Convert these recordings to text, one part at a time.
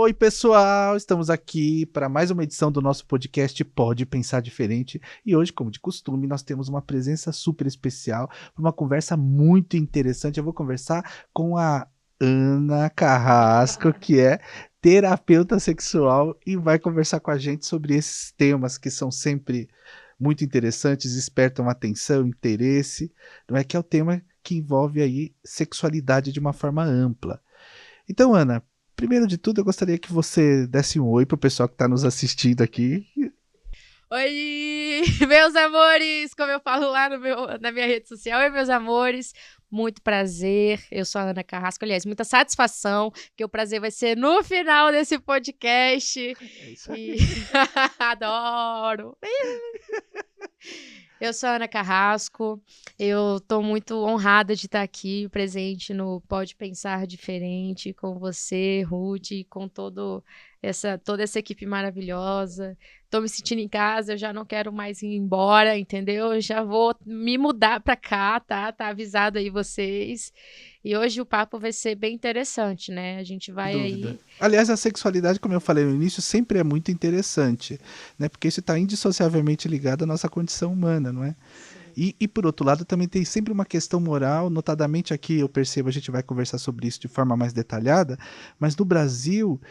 Oi, pessoal! Estamos aqui para mais uma edição do nosso podcast Pode Pensar Diferente. E hoje, como de costume, nós temos uma presença super especial, uma conversa muito interessante. Eu vou conversar com a Ana Carrasco, que é terapeuta sexual, e vai conversar com a gente sobre esses temas que são sempre muito interessantes, despertam atenção, interesse, não é? Que é o tema que envolve aí sexualidade de uma forma ampla. Então, Ana, primeiro de tudo, eu gostaria que você desse um oi pro pessoal que está nos assistindo aqui. Oi, meus amores! Como eu falo lá na minha rede social, oi, meus amores! Muito prazer, eu sou a Ana Carrasco, aliás, muita satisfação, que o prazer vai ser no final desse podcast. É isso aí. Adoro! Eu sou a Ana Carrasco, eu estou muito honrada de estar aqui presente no Pode Pensar Diferente com você, Ruth, e com toda essa equipe maravilhosa. Estou me sentindo em casa, eu já não quero mais ir embora, entendeu? Eu já vou me mudar para cá, tá? Tá avisado aí vocês. E hoje o papo vai ser bem interessante, né? A gente vai aí... Aliás, a sexualidade, como eu falei no início, sempre é muito interessante, né? Porque isso está indissociavelmente ligado à nossa condição humana, não é? E por outro lado, também tem sempre uma questão moral, notadamente aqui eu percebo, a gente vai conversar sobre isso de forma mais detalhada, mas no Brasil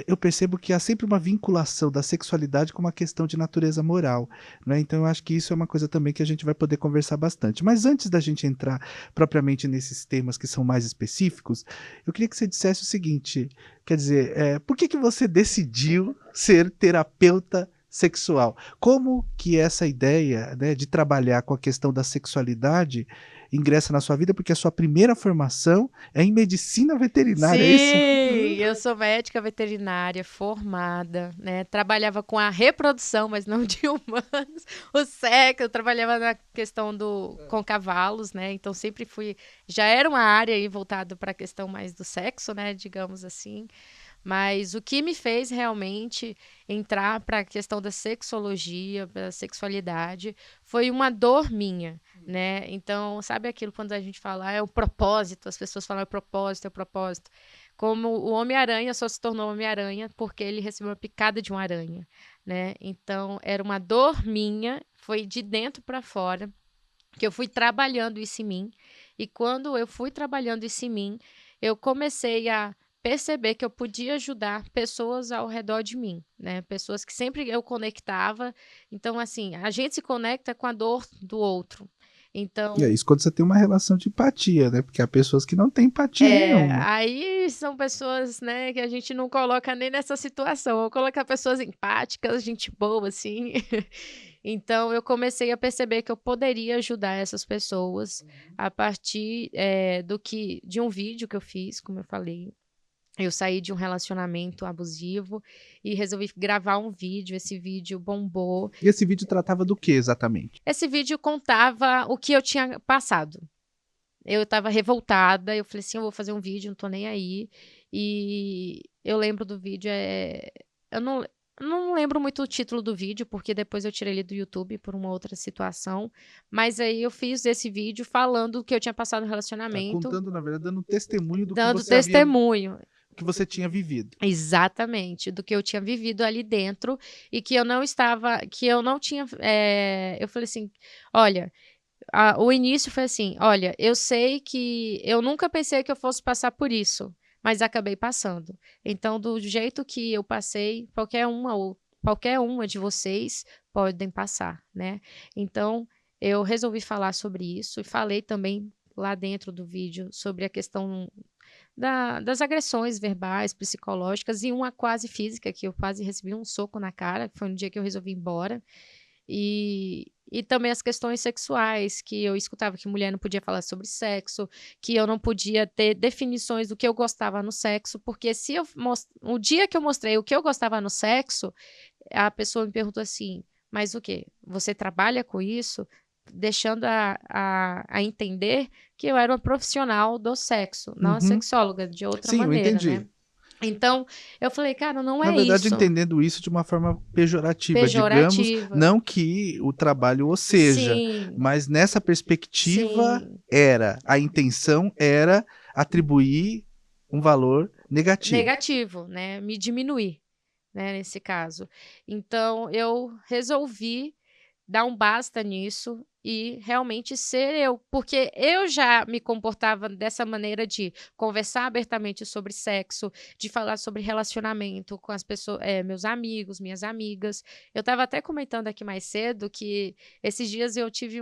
eu percebo que há sempre uma vinculação da sexualidade com uma questão de natureza moral, né? Então eu acho que isso é uma coisa também que a gente vai poder conversar bastante. Mas antes da gente entrar propriamente nesses temas que são mais específicos, eu queria que você dissesse o seguinte, quer dizer, por que você decidiu ser terapeuta sexual? Como que essa ideia, né, de trabalhar com a questão da sexualidade ingressa na sua vida? Porque a sua primeira formação é em medicina veterinária, é isso? Sim, eu sou médica veterinária formada, né? Trabalhava com a reprodução, mas não de humanos. O sexo, eu trabalhava na questão com cavalos, né? Então sempre já era uma área aí voltada para a questão mais do sexo, né? Digamos assim. Mas o que me fez realmente entrar para a questão da sexologia, da sexualidade, foi uma dor minha, né? Então, sabe aquilo quando a gente fala, é o propósito, as pessoas falam é o propósito. Como o Homem-Aranha só se tornou Homem-Aranha porque ele recebeu uma picada de uma aranha, né? Então, era uma dor minha, foi de dentro para fora, que eu fui trabalhando isso em mim. E quando eu fui trabalhando isso em mim, eu comecei a perceber que eu podia ajudar pessoas ao redor de mim, né? Pessoas que sempre eu conectava. Então, assim, a gente se conecta com a dor do outro. Então, E é isso quando você tem uma relação de empatia, né? Porque há pessoas que não têm empatia nenhuma. aí são pessoas, né, que a gente não coloca nem nessa situação. Eu colocar pessoas empáticas, gente boa, assim. Então, eu comecei a perceber que eu poderia ajudar essas pessoas a partir de um vídeo que eu fiz, como eu falei. Eu saí de um relacionamento abusivo e resolvi gravar um vídeo. Esse vídeo bombou. E esse vídeo tratava do que exatamente? Esse vídeo contava o que eu tinha passado. Eu estava revoltada, eu falei assim, eu vou fazer um vídeo, não tô nem aí. E eu lembro do vídeo, eu não lembro muito o título do vídeo, porque depois eu tirei ele do YouTube por uma outra situação. Mas aí eu fiz esse vídeo falando o que eu tinha passado no Tá relacionamento. contando, na verdade, dando testemunho do Dando que testemunho. que você tinha vivido. Exatamente, do que eu tinha vivido ali dentro e que eu não tinha. Eu falei assim: olha, o início foi assim: olha, eu sei que eu nunca pensei que eu fosse passar por isso, mas acabei passando. Então, do jeito que eu passei, qualquer uma de vocês podem passar, né? Então, eu resolvi falar sobre isso e falei também lá dentro do vídeo sobre a questão das agressões verbais, psicológicas e uma quase física, que eu quase recebi um soco na cara, que foi no dia que eu resolvi ir embora. E também as questões sexuais, que eu escutava que mulher não podia falar sobre sexo, que eu não podia ter definições do que eu gostava no sexo, porque o dia que eu mostrei o que eu gostava no sexo, a pessoa me perguntou assim, mas o quê? Você trabalha com isso? Deixando a entender que eu era uma profissional do sexo, não a sexóloga, de outra Sim, eu maneira, entendi. né? Então, eu falei, cara, não Na é verdade, isso. entendendo isso de uma forma pejorativa, digamos, Pejorativa. não que o trabalho o seja, Sim. mas nessa perspectiva Sim. a intenção era atribuir um valor Negativo. negativo, né? Me diminuir, né, nesse caso. Então eu resolvi dar um basta nisso e realmente ser eu, porque eu já me comportava dessa maneira de conversar abertamente sobre sexo, de falar sobre relacionamento com as pessoas, meus amigos, minhas amigas. Eu estava até comentando aqui mais cedo que esses dias eu tive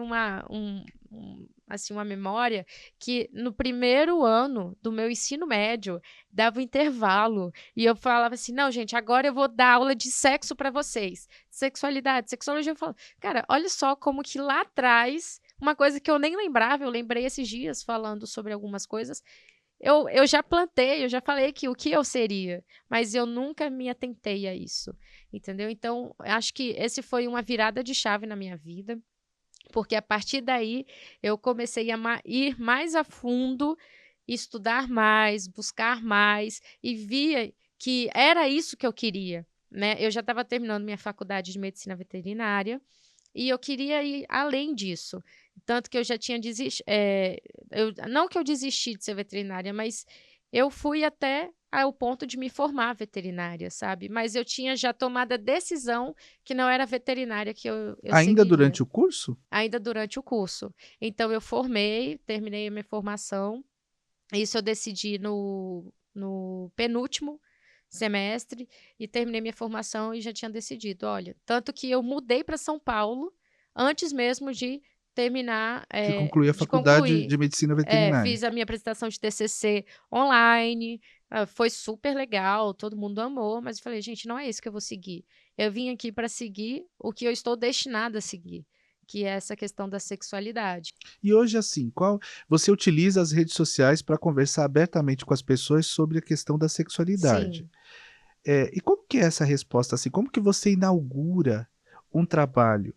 assim, uma memória que no primeiro ano do meu ensino médio dava um intervalo e eu falava assim, não, gente, agora eu vou dar aula de sexo para vocês, sexualidade, sexologia. Eu falo, cara, olha só como que lá atrás, uma coisa que eu nem lembrava, eu lembrei esses dias falando sobre algumas coisas, eu já plantei, eu já falei que o que eu seria, mas eu nunca me atentei a isso, entendeu? Então, acho que esse foi uma virada de chave na minha vida, porque a partir daí eu comecei a ir mais a fundo, estudar mais, buscar mais, e via que era isso que eu queria, né? Eu já estava terminando minha faculdade de medicina veterinária, e eu queria ir além disso. Tanto que eu já tinha não que eu desisti de ser veterinária, mas eu fui até ao ponto de me formar veterinária, sabe? Mas eu tinha já tomado a decisão que não era veterinária que eu Ainda seguiria, durante o curso? ainda durante o curso. Então eu formei, terminei a minha formação. Isso eu decidi no penúltimo semestre e terminei minha formação e já tinha decidido. Olha, tanto que eu mudei para São Paulo antes mesmo de terminar, De concluir a de faculdade de concluir. medicina veterinária. Fiz a minha apresentação de TCC online, foi super legal, todo mundo amou, mas eu falei, gente, não é isso que eu vou seguir. Eu vim aqui para seguir o que eu estou destinada a seguir, que é essa questão da sexualidade. E hoje, assim, você utiliza as redes sociais para conversar abertamente com as pessoas sobre a questão da sexualidade. Sim, E como que é essa resposta, assim? Como que você inaugura um trabalho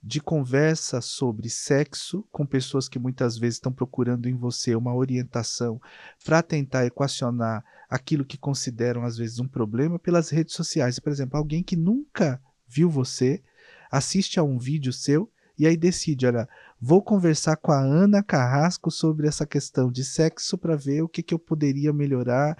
de conversa sobre sexo com pessoas que muitas vezes estão procurando em você uma orientação para tentar equacionar aquilo que consideram às vezes um problema pelas redes sociais? Por exemplo, alguém que nunca viu você, assiste a um vídeo seu e aí decide, olha, vou conversar com a Ana Carrasco sobre essa questão de sexo para ver o que que eu poderia melhorar,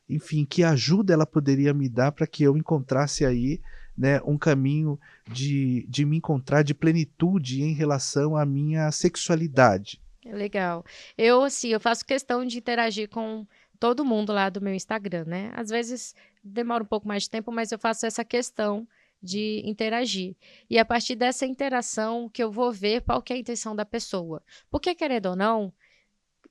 enfim, que ajuda ela poderia me dar para que eu encontrasse aí, né, um caminho de me encontrar de plenitude em relação à minha sexualidade. é legal. Eu, assim, eu faço questão de interagir com todo mundo lá do meu Instagram, né? Às vezes demora um pouco mais de tempo, mas eu faço essa questão de interagir. E a partir dessa interação que eu vou ver qual que é a intenção da pessoa. Porque, querendo ou não,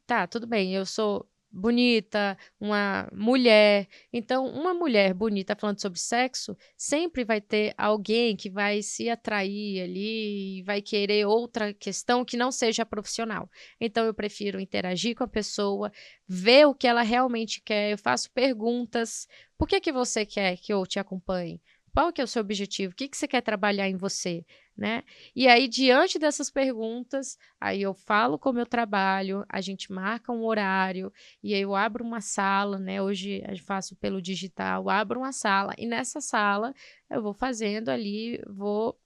tá, tudo bem, eu sou bonita, uma mulher. Então, uma mulher bonita falando sobre sexo, sempre vai ter alguém que vai se atrair ali e vai querer outra questão que não seja profissional. Então, eu prefiro interagir com a pessoa, ver o que ela realmente quer. Eu faço perguntas. Por que que você quer que eu te acompanhe? Qual que é o seu objetivo? O que que você quer trabalhar em você, né? E aí, diante dessas perguntas, aí eu falo como eu trabalho, a gente marca um horário, e aí eu abro uma sala, né? Hoje eu faço pelo digital, abro uma sala, e nessa sala eu vou fazendo ali, vou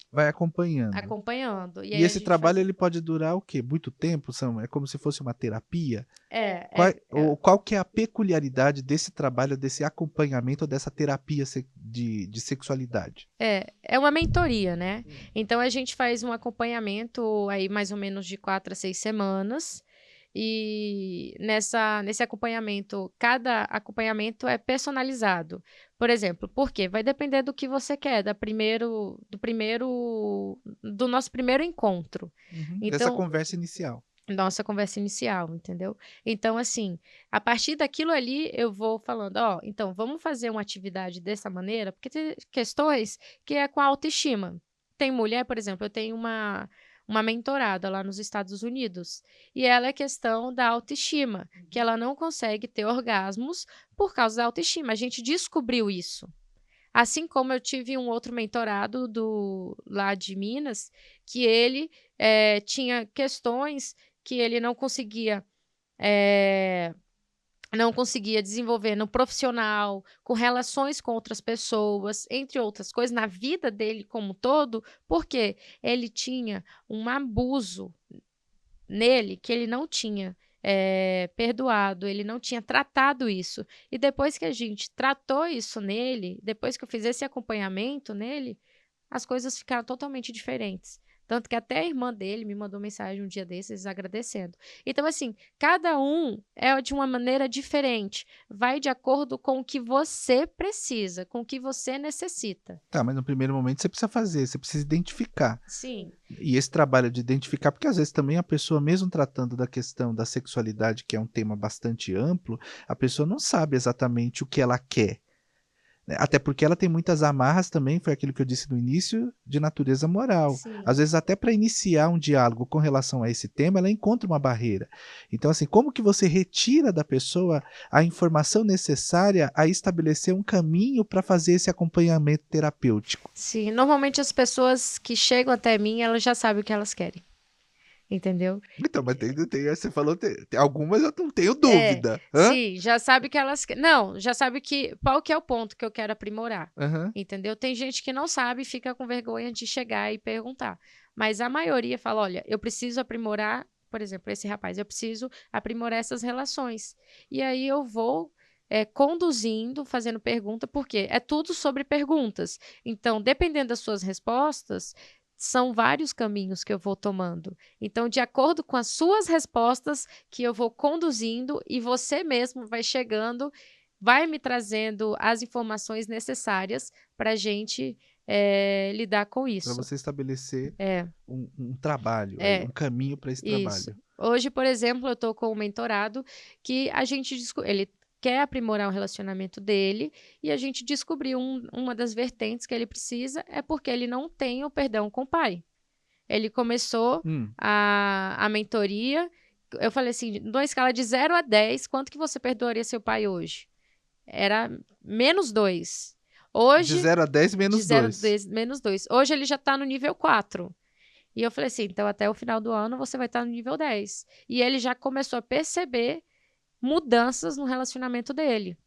Vai acompanhando. acompanhando. E E aí a esse gente trabalho faz. ele pode durar o quê? Muito tempo? É como se fosse uma terapia? É, Qual, é, é, ou qual que é a peculiaridade desse trabalho, desse acompanhamento, ou dessa terapia de sexualidade? é uma mentoria, né? Então a gente faz um acompanhamento aí mais ou menos de 4 a 6 semanas. E nesse acompanhamento, cada acompanhamento é personalizado. Por exemplo, por quê? Vai depender do que você quer, do nosso primeiro encontro. Uhum. Dessa Então, conversa inicial. nossa conversa inicial, entendeu? Então, assim, a partir daquilo ali, eu vou falando, ó, então vamos fazer uma atividade dessa maneira, porque tem questões que é com a autoestima. Tem mulher, por exemplo, eu tenho uma mentorada lá nos Estados Unidos, e ela é questão da autoestima, que ela não consegue ter orgasmos por causa da autoestima. A gente descobriu isso. Assim como eu tive um outro mentorado lá de Minas, que ele tinha questões que ele eh, não conseguia desenvolver no profissional, com relações com outras pessoas, entre outras coisas, na vida dele como um todo, porque ele tinha um abuso nele que ele não tinha. perdoado, ele não tinha tratado isso. E depois que a gente tratou isso nele, depois que eu fiz esse acompanhamento nele, as coisas ficaram totalmente diferentes. Tanto que até a irmã dele me mandou mensagem um dia desses agradecendo. Então, assim, cada um é de uma maneira diferente. Vai de acordo com o que você precisa, com o que você necessita. Tá, mas no primeiro momento você precisa fazer, você precisa identificar. Sim, E esse trabalho de identificar, porque às vezes também a pessoa, mesmo tratando da questão da sexualidade, que é um tema bastante amplo, a pessoa não sabe exatamente o que ela quer, né? Até porque ela tem muitas amarras também, foi aquilo que eu disse no início, de natureza moral. sim. Às vezes até para iniciar um diálogo com relação a esse tema, ela encontra uma barreira. Então assim, como que você retira da pessoa a informação necessária a estabelecer um caminho para fazer esse acompanhamento terapêutico? Sim, normalmente as pessoas que chegam até mim, elas já sabem o que elas querem, entendeu? Então, mas você falou, tem algumas eu não tenho É, dúvida. Hã? sim, já sabe que elas não, já sabe qual que é o ponto que eu quero aprimorar, Aham. entendeu? Tem gente que não sabe e fica com vergonha de chegar e perguntar, mas a maioria fala: "Olha, eu preciso aprimorar", por exemplo, esse rapaz: "Eu preciso aprimorar essas relações". E aí eu vou, conduzindo, fazendo pergunta, porque é tudo sobre perguntas. Então, dependendo das suas respostas, são vários caminhos que eu vou tomando. Então, de acordo com as suas respostas, que eu vou conduzindo e você mesmo vai chegando, vai me trazendo as informações necessárias para a gente, lidar com Pra isso. você estabelecer É, um trabalho aí, é, um caminho para esse isso. trabalho. Hoje, por exemplo, eu estou com um mentorado que a gente ele quer aprimorar o relacionamento dele e a gente descobriu uma das vertentes que ele precisa é porque ele não tem o perdão com o pai. Ele começou Hum. a mentoria, eu falei assim: "Numa escala de 0 a 10, quanto que você perdoaria seu pai hoje?". Era -2. De Hoje, 0 a 10 de menos 0 a 2. 10, -2. Hoje ele já está no nível 4. E eu falei assim: "Então até o final do ano você vai estar no nível 10". E ele já começou a perceber mudanças no relacionamento dele.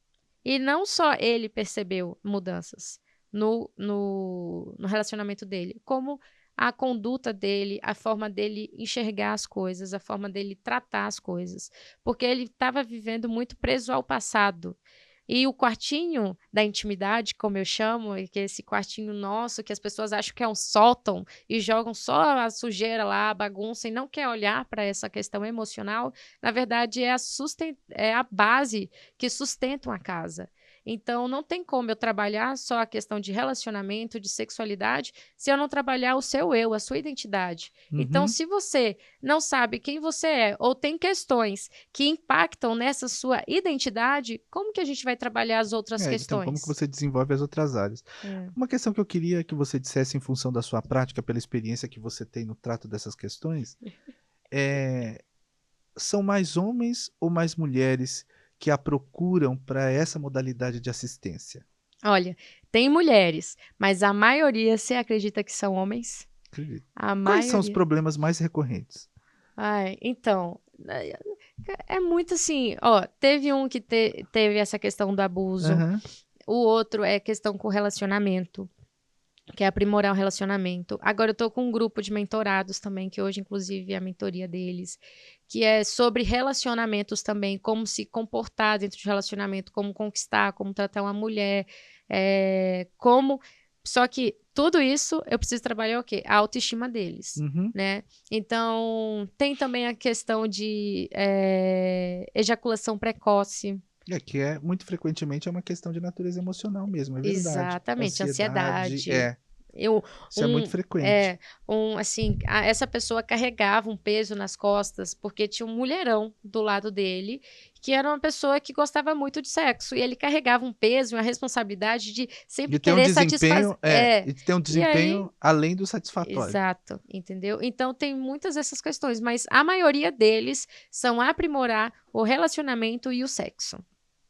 E não só ele percebeu mudanças no relacionamento dele, como a conduta dele, a forma dele enxergar as coisas, a forma dele tratar as coisas, porque ele estava vivendo muito preso ao passado. E o quartinho da intimidade, como eu chamo, que é esse quartinho nosso, que as pessoas acham que é um sótão e jogam só a sujeira lá, a bagunça, e não quer olhar para essa questão emocional, na verdade é a base que sustenta uma casa. Então, não tem como eu trabalhar só a questão de relacionamento, de sexualidade, se eu não trabalhar o seu eu, a sua identidade. Então, Uhum. se você não sabe quem você é ou tem questões que impactam nessa sua identidade, como que a gente vai trabalhar as outras Então como que questões? você desenvolve as outras áreas? É. Uma questão que eu queria que você dissesse em função da sua prática, pela experiência que você tem no trato dessas questões, é são mais homens ou mais mulheres que a procuram para essa modalidade de assistência? Olha, tem mulheres, mas a maioria, você acredita que são homens? Acredito. A Quais são os maioria. problemas mais recorrentes? Ai, então, é muito assim, ó, teve um que teve essa questão do abuso, Aham. o outro é questão com relacionamento, que é aprimorar o relacionamento. Agora eu tô com um grupo de mentorados também, que hoje inclusive é a mentoria deles, que é sobre relacionamentos também, como se comportar dentro de relacionamento, como conquistar, como tratar uma mulher, como só que tudo isso eu preciso trabalhar o quê? A autoestima deles, Uhum. né. Então, tem também a questão de, ejaculação precoce. Que é muito frequentemente é uma questão de natureza emocional mesmo, é verdade. Exatamente, Ansiedade, ansiedade. Eu isso é muito frequente. assim, essa pessoa carregava um peso nas costas, porque tinha um mulherão do lado dele, que era uma pessoa que gostava muito de sexo, e ele carregava um peso e uma responsabilidade de sempre De ter um querer satisfazer desempenho e de ter um e aí desempenho além do satisfatório. exato, entendeu? Então tem muitas dessas questões, mas a maioria deles são aprimorar o relacionamento e o sexo.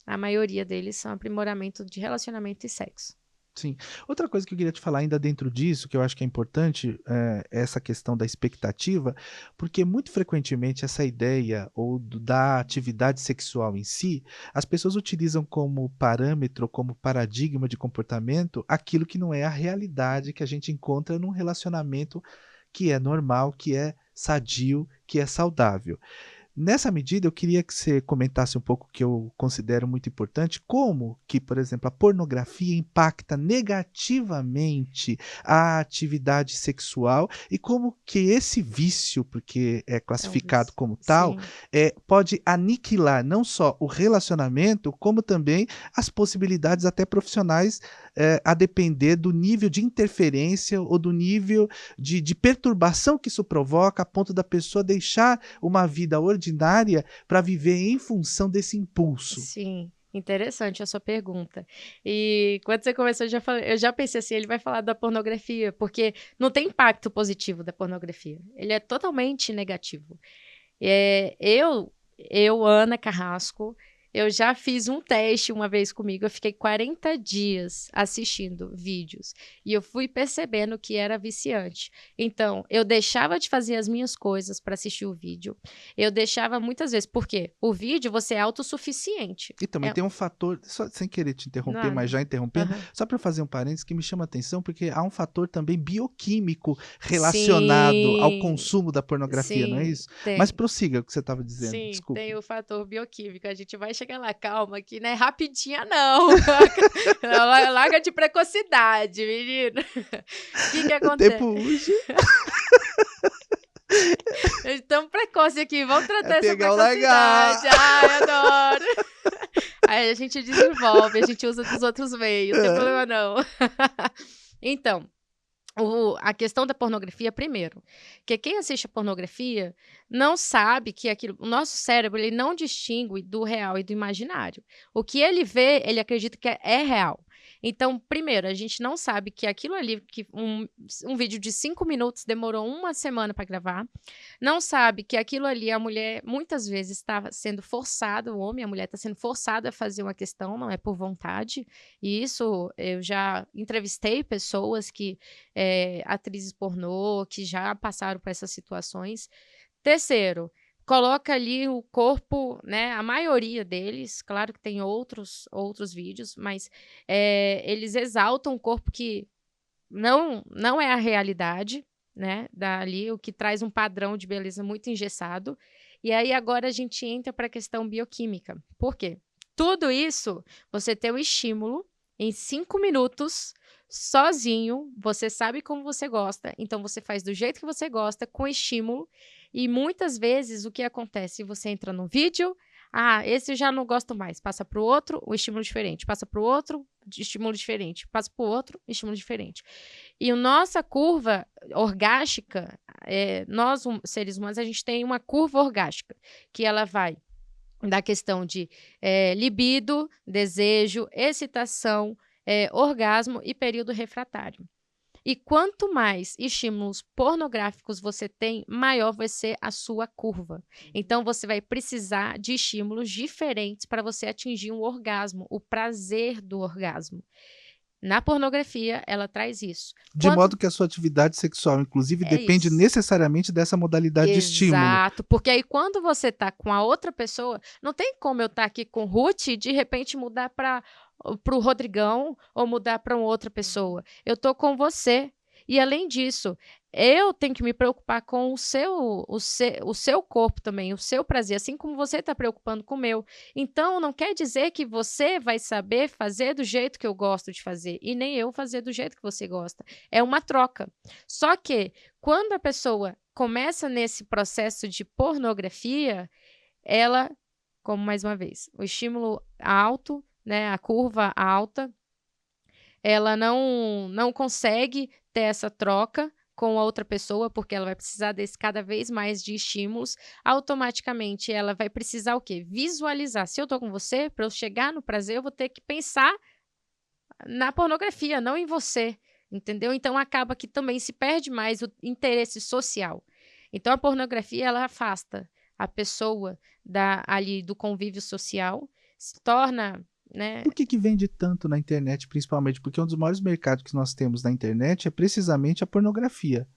A maioria deles são aprimoramento de relacionamento e sexo. Sim. Outra coisa que eu queria te falar ainda dentro disso, que eu acho que é importante, é essa questão da expectativa, porque muito frequentemente essa ideia da atividade sexual em si, as pessoas utilizam como parâmetro, como paradigma de comportamento, aquilo que não é a realidade que a gente encontra num relacionamento que é normal, que é sadio, que é saudável. Nessa medida, eu queria que você comentasse um pouco o que eu considero muito importante, como que, por exemplo, a pornografia impacta negativamente a atividade sexual e como que esse vício, porque é É um classificado vício. como tal, Sim, pode aniquilar não só o relacionamento, como também as possibilidades até profissionais, a depender do nível de interferência ou do nível de perturbação que isso provoca, a ponto da pessoa deixar uma vida ordinária para viver em função desse impulso. sim. Interessante a sua pergunta. E quando você começou, eu já pensei assim, ele vai falar da pornografia, porque não tem impacto positivo da pornografia. Ele é totalmente negativo. Eu, Ana Carrasco, eu já fiz um teste uma vez comigo, eu fiquei 40 dias assistindo vídeos e eu fui percebendo que era viciante. Então, eu deixava de fazer as minhas coisas para assistir o vídeo. Eu deixava muitas vezes, porque o vídeo você é autossuficiente. E também É tem um fator, só sem querer te interromper, mas nada. já interrompendo, Aham. só para fazer um parênteses que me chama a atenção, porque há um fator também bioquímico relacionado ao Sim, consumo da pornografia, não é sim, isso? Mas tem. prossiga o que você estava dizendo, Sim, tem desculpe. o fator bioquímico, a gente vai chegar lá, calma, que não é rapidinha não, larga de precocidade, menino. O que que O tempo acontece? urge, Estamos precoce aqui, vamos é tratar essa pegar ou largar. precocidade, ai, adoro. Aí a gente desenvolve, a gente usa dos outros meios, não tem problema não. Então, a questão da pornografia, primeiro, que quem assiste a pornografia não sabe que aquilo, o nosso cérebro ele não distingue do real e do imaginário. O que ele vê, ele acredita que é real. Então, primeiro, a gente não sabe que aquilo ali, que um vídeo de 5 minutos demorou uma semana para gravar, não sabe que aquilo ali a mulher muitas vezes estava sendo forçada, o homem, a mulher está sendo forçada a fazer uma questão, não é por vontade. E isso eu já entrevistei pessoas que atrizes pornô que já passaram por essas situações. Terceiro, coloca ali o corpo, né? A maioria deles, claro que tem outros vídeos, mas eles exaltam o corpo que não é a realidade, né? Dali, o que traz um padrão de beleza muito engessado. E aí agora a gente entra para a questão bioquímica. Por quê? Tudo isso, você tem um estímulo em 5 minutos, sozinho, você sabe como você gosta, então você faz do jeito que você gosta, com estímulo, e muitas vezes o que acontece? Você entra no vídeo, esse eu já não gosto mais, passa para o outro, um estímulo diferente, passa para o outro, estímulo diferente, passa para o outro, estímulo diferente. E a nossa curva orgástica, nós seres humanos, a gente tem uma curva orgástica, que ela vai da questão de libido, desejo, excitação, orgasmo e período refratário. E quanto mais estímulos pornográficos você tem, maior vai ser a sua curva. Então, você vai precisar de estímulos diferentes para você atingir um orgasmo, o prazer do orgasmo. Na pornografia, ela traz isso. De modo que a sua atividade sexual, inclusive, É depende isso. necessariamente dessa modalidade de estímulo. Exato, porque aí quando você tá com a outra pessoa, não tem como eu estar aqui com Ruth e de repente mudar para o Rodrigão ou mudar para uma outra pessoa. Eu tô com você. E além disso, eu tenho que me preocupar com o seu corpo também, o seu prazer, assim como você está preocupando com o meu. Então, não quer dizer que você vai saber fazer do jeito que eu gosto de fazer, e nem eu fazer do jeito que você gosta. É uma troca. Só que, quando a pessoa começa nesse processo de pornografia, ela, como mais uma vez, o estímulo alto, né, a curva alta, ela não consegue ter essa troca com a outra pessoa, porque ela vai precisar desse cada vez mais de estímulos. Automaticamente, ela vai precisar o quê? Visualizar. Se eu tô com você, para eu chegar no prazer, eu vou ter que pensar na pornografia, não em você, entendeu? Então, acaba que também se perde mais o interesse social. Então, a pornografia, ela afasta a pessoa ali do convívio social, se torna, né? Por que vende tanto na internet, principalmente? Porque um dos maiores mercados que nós temos na internet é precisamente a pornografia.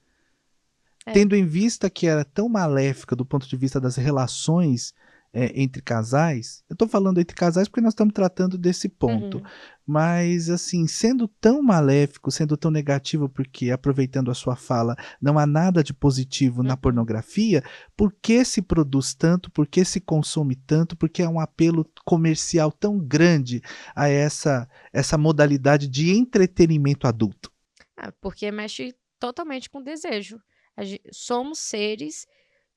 É. Tendo em vista que era tão maléfica do ponto de vista das relações entre casais, eu tô falando entre casais porque nós estamos tratando desse ponto, Uhum, mas assim, sendo tão maléfico, sendo tão negativo, porque aproveitando a sua fala, não há nada de positivo na uhum. pornografia, por que se produz tanto, por que se consome tanto, por que é um apelo comercial tão grande a essa modalidade de entretenimento adulto? Ah, porque mexe totalmente com desejo. Somos seres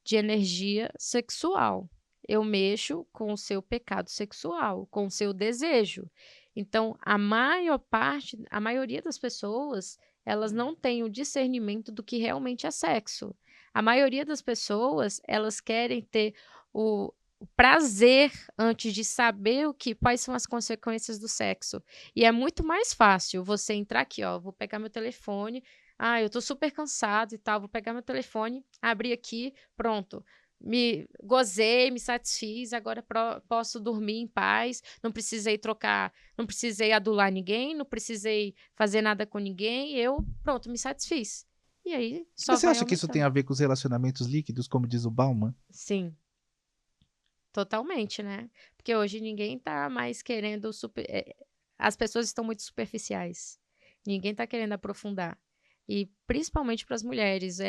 de energia sexual. Eu mexo com o seu pecado sexual, com o seu desejo. Então, a maioria das pessoas, elas não têm o discernimento do que realmente é sexo. A maioria das pessoas, elas querem ter o prazer antes de saber quais são as consequências do sexo. E é muito mais fácil você entrar aqui, ó, vou pegar meu telefone, eu tô super cansado e tal, vou pegar meu telefone, abrir aqui, pronto. Me gozei, me satisfiz, agora posso dormir em paz, não precisei trocar, não precisei adular ninguém, não precisei fazer nada com ninguém, eu, pronto, me satisfiz. E aí só Você vai acha que isso tem aumentando. a ver com os relacionamentos líquidos, como diz o Bauman? Sim, totalmente, né? Porque hoje ninguém tá mais querendo as pessoas estão muito superficiais. Ninguém tá querendo aprofundar. E principalmente para as mulheres,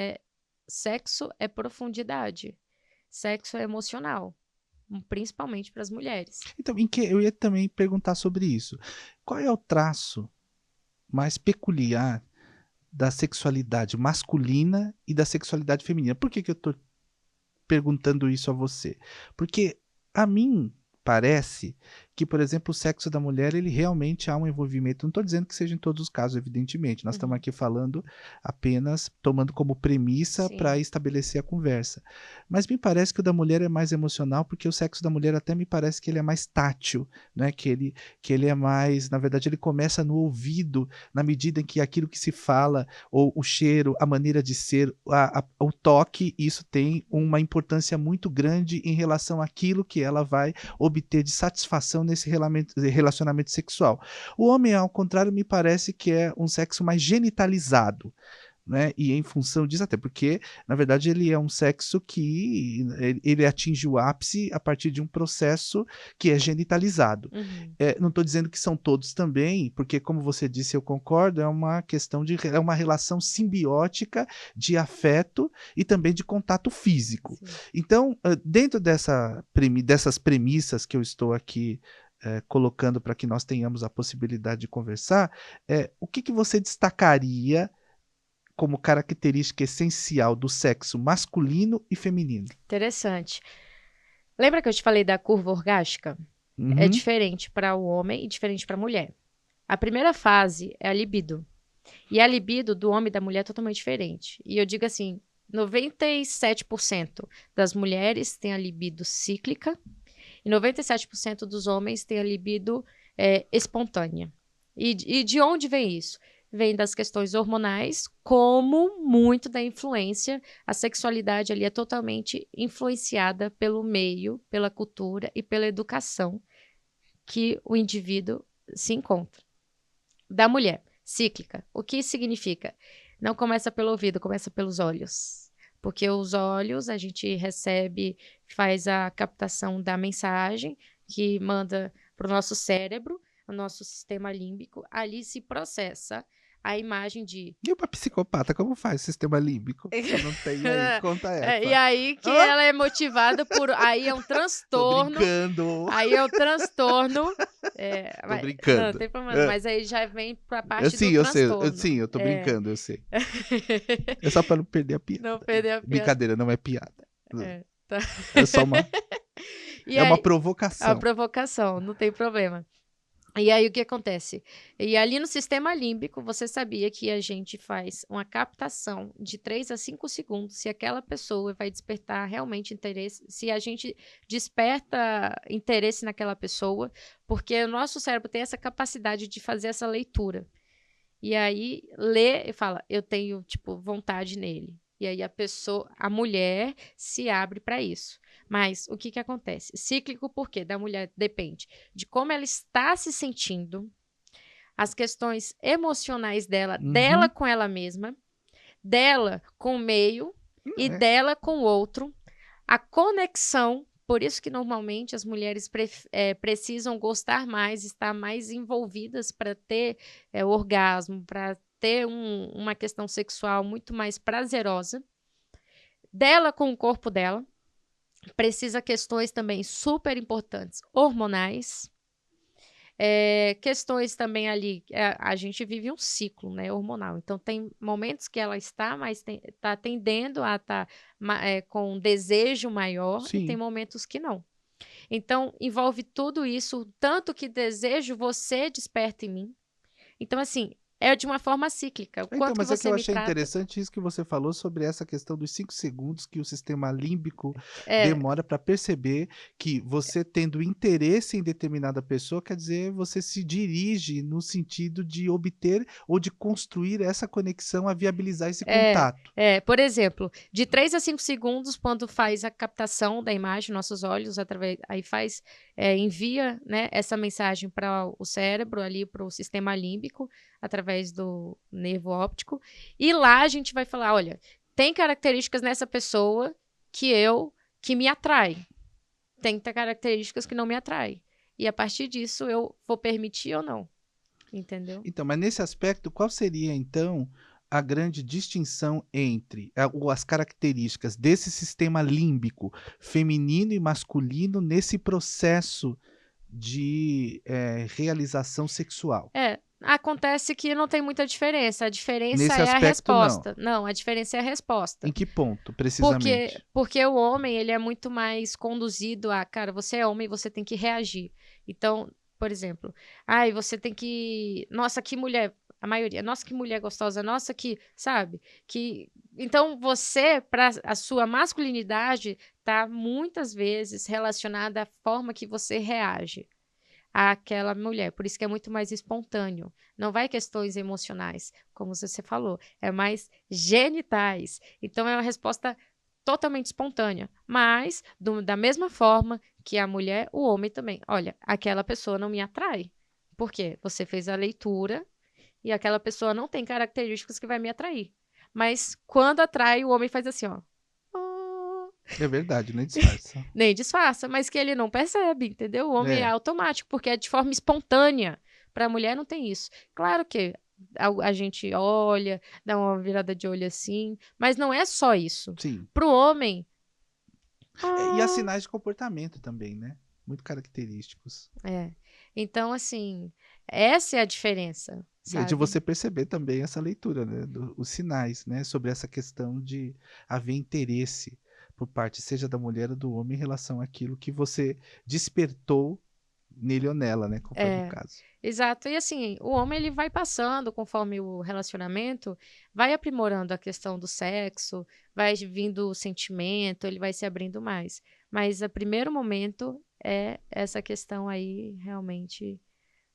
sexo é profundidade. Sexo é emocional, principalmente para as mulheres. Então, eu ia também perguntar sobre isso. Qual é o traço mais peculiar da sexualidade masculina e da sexualidade feminina? Por que eu estou perguntando isso a você? Porque a mim parece que, por exemplo, o sexo da mulher, ele realmente há um envolvimento. Não estou dizendo que seja em todos os casos, evidentemente. Nós estamos Uhum. aqui falando apenas tomando como premissa para Sim, estabelecer a conversa. Mas me parece que o da mulher é mais emocional, porque o sexo da mulher até me parece que ele é mais tátil, né? Que ele é mais, na verdade, ele começa no ouvido, na medida em que aquilo que se fala, ou o cheiro, a maneira de ser, o toque, isso tem uma importância muito grande em relação àquilo que ela vai obter de satisfação nesse relacionamento sexual. O homem, ao contrário, me parece que é um sexo mais genitalizado, né? E em função disso, até porque, na verdade, ele é um sexo que ele atinge o ápice a partir de um processo que é genitalizado. uhum, Não estou dizendo que são todos também, porque, como você disse, eu concordo, é uma questão é uma relação simbiótica de afeto e também de contato físico. sim. Então, dentro dessas premissas que eu estou aqui colocando para que nós tenhamos a possibilidade de conversar, o que você destacaria como característica essencial do sexo masculino e feminino? Interessante. Lembra que eu te falei da curva orgástica? É Uhum. diferente para o homem e diferente para a mulher. A primeira fase é a libido. E a libido do homem e da mulher é totalmente diferente. E eu digo assim, 97% das mulheres têm a libido cíclica e 97% dos homens têm a libido espontânea. E de onde vem isso? Vem das questões hormonais, como muito da influência. A sexualidade ali é totalmente influenciada pelo meio, pela cultura e pela educação que o indivíduo se encontra. Da mulher, cíclica. O que significa? Não começa pelo ouvido, começa pelos olhos. Porque os olhos a gente recebe, faz a captação da mensagem que manda para o nosso cérebro, o nosso sistema límbico, ali se processa a imagem de. E uma psicopata, como faz o sistema límbico? Eu não tenho aí, conta E essa. aí que Hã? ela é motivada por. Aí é um Tô transtorno. brincando, Aí é o transtorno. tô Não, não brincando. tem problema, Hã. mas aí já vem para a parte do Sim, eu sei, transtorno. sim, eu tô É. brincando, eu sei. É só para não perder a piada. Não perder a piada. Brincadeira, não é piada. É, tá. É só uma, E é uma aí, a provocação. provocação, não tem problema. E aí o que acontece? E ali no sistema límbico, você sabia que a gente faz uma captação de 3 a 5 segundos se aquela pessoa vai despertar realmente interesse, se a gente desperta interesse naquela pessoa, porque o nosso cérebro tem essa capacidade de fazer essa leitura. E aí lê e fala, eu tenho, tipo, vontade nele. E aí a mulher se abre para isso. Mas o que que acontece? Cíclico por quê? Da mulher depende de como ela está se sentindo, as questões emocionais dela, dela Uhum. com ela mesma, dela com o meio e É, dela com o outro, a conexão. Por isso que normalmente as mulheres precisam gostar mais, estar mais envolvidas para ter o orgasmo, para ter uma questão sexual muito mais prazerosa, dela com o corpo dela. Precisa questões também super importantes, hormonais. Questões também ali, a gente vive um ciclo, né, hormonal. Então, tem momentos que ela está tendendo a estar com um desejo maior e tem Sim. momentos que não. Então, envolve tudo isso, tanto que desejo você desperta em mim. Então, assim, é de uma forma cíclica. O Então, quanto que mas é que você eu me achei trata. interessante isso que você falou sobre essa questão dos 5 segundos que o sistema límbico É, demora para perceber que você tendo interesse em determinada pessoa, quer dizer, você se dirige no sentido de obter ou de construir essa conexão a viabilizar esse contato. por exemplo, de 3 a 5 segundos, quando faz a captação da imagem, nossos olhos, aí envia, né, essa mensagem para o cérebro, ali para o sistema límbico, através do nervo óptico, e lá a gente vai falar, olha, tem características nessa pessoa que me atrai, tem características que não me atraem, e a partir disso eu vou permitir ou não, entendeu? Então, mas nesse aspecto, qual seria então a grande distinção entre ou as características desse sistema límbico feminino e masculino nesse processo de realização sexual? Acontece que não tem muita diferença, a diferença Nesse é a aspecto, não. resposta. Não, a diferença é a Em resposta. que ponto, Porque precisamente? porque o homem, ele é muito mais conduzido a: "Cara, você é homem, você tem que reagir". Então, por exemplo, "Ai, você tem que nossa, que mulher", a maioria: "Nossa, que mulher gostosa, nossa, que", sabe? Que então você, para a sua masculinidade, tá muitas vezes relacionada à forma que você reage àquela mulher, por isso que é muito mais espontâneo. Não vai questões emocionais, como você falou, é mais genitais. Então é uma resposta totalmente espontânea, mas da mesma forma que a mulher, o homem também. Olha, aquela pessoa não me atrai. Por quê? Você fez a leitura e aquela pessoa não tem características que vai me atrair. Mas quando atrai, o homem faz assim, ó. "Ah", É verdade, nem disfarça. nem disfarça, mas que ele não percebe, entendeu? O homem é É, automático, porque é de forma espontânea. Para a mulher não tem isso. Claro que a gente olha, dá uma virada de olho assim, mas não é só isso. sim. Para o homem, E há ah, sinais de comportamento também, né? Muito característicos. é. Então, assim, essa é a diferença, É de sabe? você perceber também essa leitura, né, os sinais, né, sobre essa questão de haver interesse por parte, seja da mulher ou do homem, em relação àquilo que você despertou nele ou nela, né, conforme o É, caso. exato. E assim, o homem ele vai passando conforme o relacionamento, vai aprimorando a questão do sexo, vai vindo o sentimento, ele vai se abrindo mais. Mas o primeiro momento é essa questão aí realmente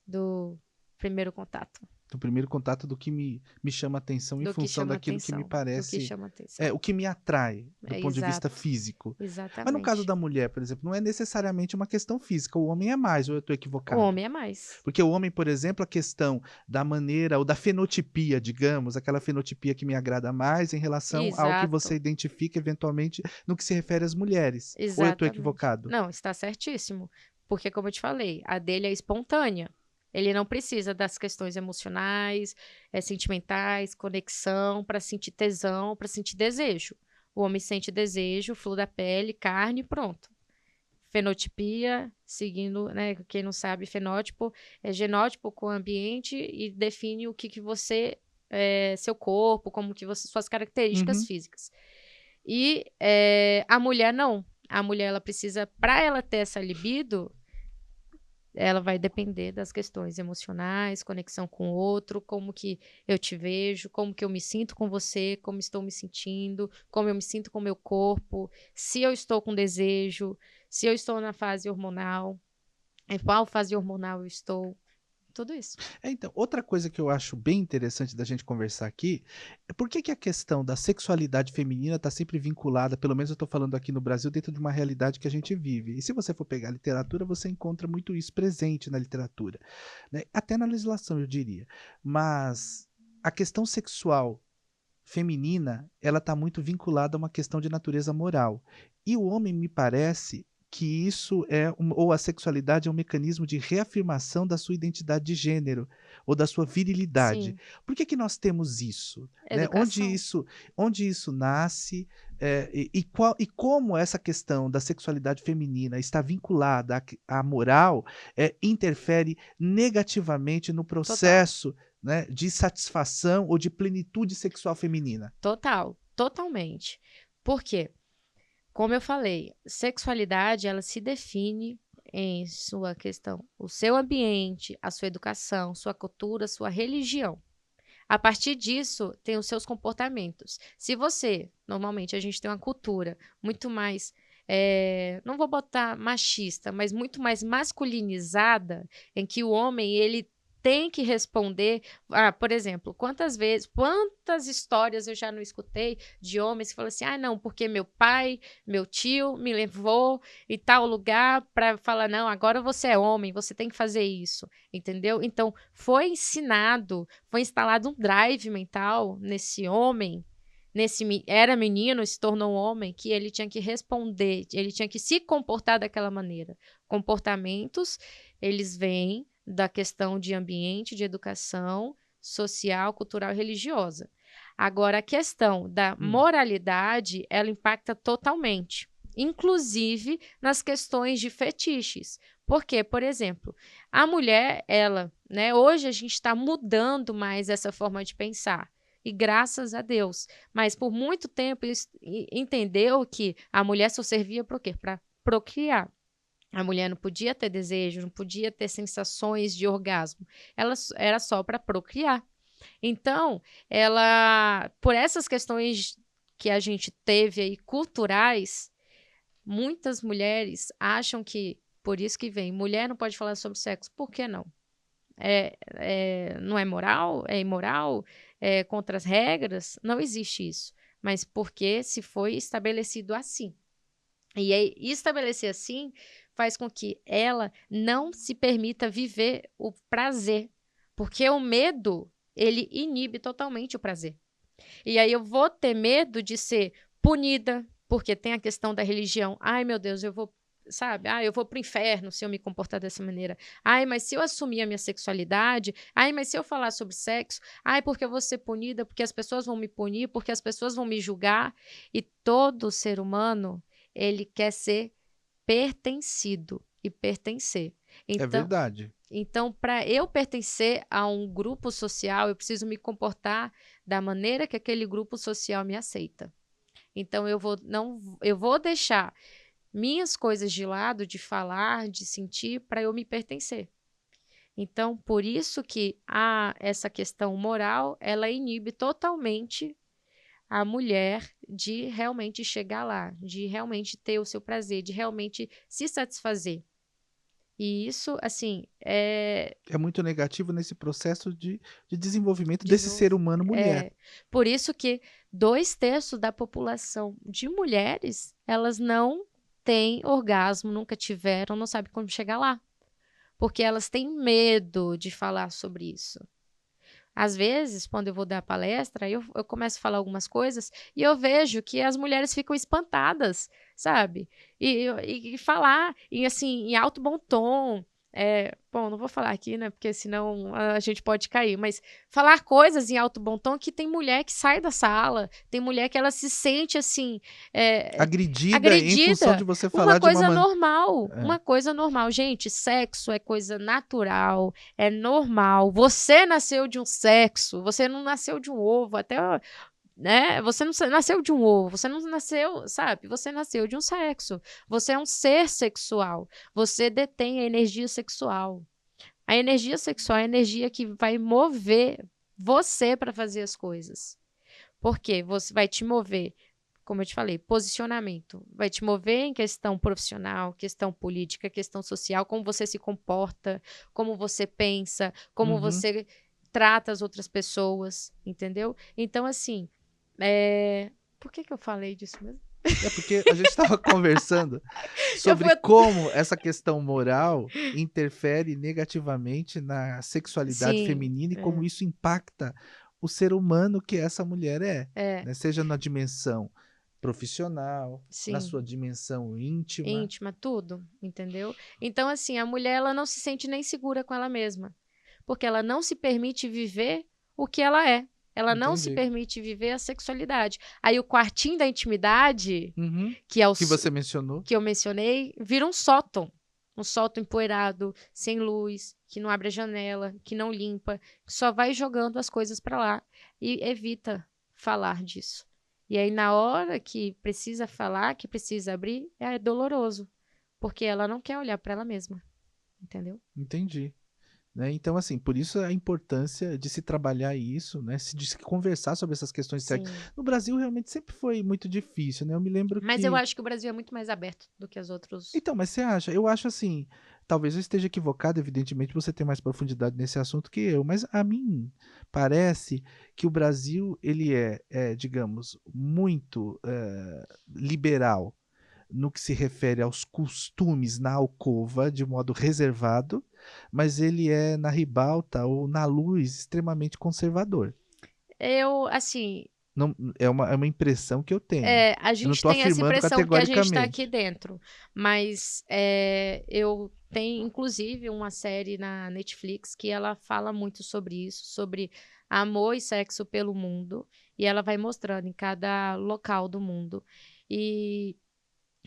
do primeiro contato, Do primeiro contato do que me chama atenção em do que função chama daquilo que me atenção, do que parece chama atenção. o que me atrai do É ponto de vista exato, físico. Mas no caso exatamente. da mulher, por exemplo, não é necessariamente uma questão física, o homem é mais, ou eu estou O equivocado? homem é mais. Porque o homem, por exemplo, a questão da maneira ou da fenotipia, digamos, aquela fenotipia que me agrada mais em relação ao que você Exato, identifica eventualmente no que se refere às mulheres. Ou eu estou exatamente. equivocado? Não, está certíssimo. Porque, como eu te falei, a dele é espontânea. Ele não precisa das questões emocionais, sentimentais, conexão, para sentir tesão, para sentir desejo. O homem sente desejo, flor da pele, carne, pronto. Fenotipia, seguindo, né? Quem não sabe, fenótipo é genótipo com o ambiente e define o que você, seu corpo, como que você, suas características Uhum. físicas. E a mulher não. A mulher ela precisa, para ela ter essa libido, ela vai depender das questões emocionais, conexão com o outro, como que eu te vejo, como que eu me sinto com você, como estou me sentindo, como eu me sinto com o meu corpo, se eu estou com desejo, se eu estou na fase hormonal, em qual fase hormonal eu estou, tudo isso. Então, outra coisa que eu acho bem interessante da gente conversar aqui é por que que a questão da sexualidade feminina está sempre vinculada, pelo menos eu estou falando aqui no Brasil, dentro de uma realidade que a gente vive. E se você for pegar a literatura, você encontra muito isso presente na literatura, né? Até na legislação, eu diria. Mas a questão sexual feminina, ela está muito vinculada a uma questão de natureza moral. E o homem, me parece que isso ou a sexualidade é um mecanismo de reafirmação da sua identidade de gênero ou da sua virilidade. Sim, Por que que nós temos isso, né? educação. Onde isso nasce, e como essa questão da sexualidade feminina está vinculada à moral, interfere negativamente no Total. processo, né, de satisfação ou de plenitude sexual feminina? Total, totalmente. Por quê? Como eu falei, sexualidade ela se define em sua questão, o seu ambiente, a sua educação, sua cultura, sua religião. A partir disso, tem os seus comportamentos. Se você, normalmente a gente tem uma cultura muito mais, não vou botar machista, mas muito mais masculinizada, em que o homem ele tem que responder. Por exemplo, quantas histórias eu já não escutei de homens que falam assim: ah, não, porque meu pai, meu tio me levou em tal lugar para falar, não, agora você é homem, você tem que fazer isso, entendeu? Então, foi ensinado, foi instalado um drive mental nesse homem, era menino, se tornou homem, que ele tinha que responder, ele tinha que se comportar daquela maneira. Comportamentos, eles vêm da questão de ambiente, de educação social, cultural e religiosa. Agora, a questão da Hum. moralidade, ela impacta totalmente, inclusive nas questões de fetiches. Porque, por exemplo, a mulher, ela, né, hoje a gente está mudando mais essa forma de pensar. E graças a Deus. Mas por muito tempo entendeu que a mulher só servia para o quê? Para procriar. A mulher não podia ter desejo, não podia ter sensações de orgasmo. Ela era só para procriar. Então, ela, por essas questões que a gente teve aí culturais, muitas mulheres acham que, por isso que vem, mulher não pode falar sobre sexo. Por que não? Não é moral? É imoral? É contra as regras? Não existe isso. Mas porque se foi estabelecido assim. E aí, estabelecer assim faz com que ela não se permita viver o prazer, porque o medo, ele inibe totalmente o prazer. E aí eu vou ter medo de ser punida, porque tem a questão da religião. Ai, meu Deus, eu vou, sabe? Eu vou pro inferno se eu me comportar dessa maneira. Ai, mas se eu assumir a minha sexualidade, ai, mas se eu falar sobre sexo, ai, porque eu vou ser punida, porque as pessoas vão me punir, porque as pessoas vão me julgar. E todo ser humano, ele quer ser pertencido e pertencer. É Então, verdade. para eu pertencer a um grupo social, eu preciso me comportar da maneira que aquele grupo social me aceita. Então, eu vou deixar minhas coisas de lado, de falar, de sentir, para eu me pertencer. Então, por isso que essa questão moral, ela inibe totalmente a mulher de realmente chegar lá, de realmente ter o seu prazer, de realmente se satisfazer. E isso, assim, É muito negativo nesse processo de desenvolvimento de desse novo, ser humano mulher. por isso que 2/3 da população de mulheres, elas não têm orgasmo, nunca tiveram, não sabem como chegar lá. Porque elas têm medo de falar sobre isso. Às vezes, quando eu vou dar palestra, eu começo a falar algumas coisas e eu vejo que as mulheres ficam espantadas, sabe? E falar assim, em alto bom tom. Bom, não vou falar aqui, né? Porque senão a gente pode cair, mas falar coisas em alto bom tom que tem mulher que sai da sala, tem mulher que ela se sente assim, Agredida em função de agredida. você Uma falar de uma coisa man normal, é. uma coisa normal. Gente, sexo é coisa natural, é normal. Você nasceu de um sexo, você não nasceu de um ovo, até, né? Você não nasceu de um ovo, você não nasceu, sabe? Você nasceu de um sexo. Você é um ser sexual. Você detém a energia sexual. A energia sexual é a energia que vai mover você para fazer as coisas. Por quê? Você vai te mover, como eu te falei, posicionamento. Vai te mover em questão profissional, questão política, questão social, como você se comporta, como você pensa, como Uhum. você trata as outras pessoas, entendeu? Então, assim, por que eu falei disso mesmo? É porque a gente estava conversando Eu sobre fui... como essa questão moral interfere negativamente na sexualidade Sim, feminina e como isso impacta o ser humano que essa mulher é, é, né? Seja na dimensão profissional, na Sim. sua dimensão íntima. Íntima, tudo, entendeu? Então, assim, a mulher, ela não se sente nem segura com ela mesma, porque ela não se permite viver o que ela é. Ela não se Entendi. permite viver a sexualidade. Aí o quartinho da intimidade, Uhum. que é o Que você mencionou. que eu mencionei, vira um sótão. Um sótão empoeirado, sem luz, que não abre a janela, que não limpa, que só vai jogando as coisas para lá e evita falar disso. E aí, na hora que precisa falar, que precisa abrir, é doloroso, porque ela não quer olhar para ela mesma, entendeu? Entendi. Né? Então, assim, por isso a importância de se trabalhar isso, né? De se conversar sobre essas questões de sexo. Sim. No Brasil, realmente sempre foi muito difícil, né? Eu me lembro Mas eu que. acho que o Brasil é muito mais aberto do que os outros. Então, mas você acha? Eu acho assim. Talvez eu esteja equivocado, evidentemente você tem mais profundidade nesse assunto que eu, mas a mim parece que o Brasil, ele digamos, muito liberal no que se refere aos costumes na alcova, de modo reservado, mas ele é na ribalta ou na luz extremamente conservador. Eu, assim, Não, é uma impressão que eu tenho. a Eu não gente estou tem essa afirmando impressão que a gente está aqui categoricamente. dentro, mas eu tenho, inclusive, uma série na Netflix que ela fala muito sobre isso, sobre amor e sexo pelo mundo, e ela vai mostrando em cada local do mundo, e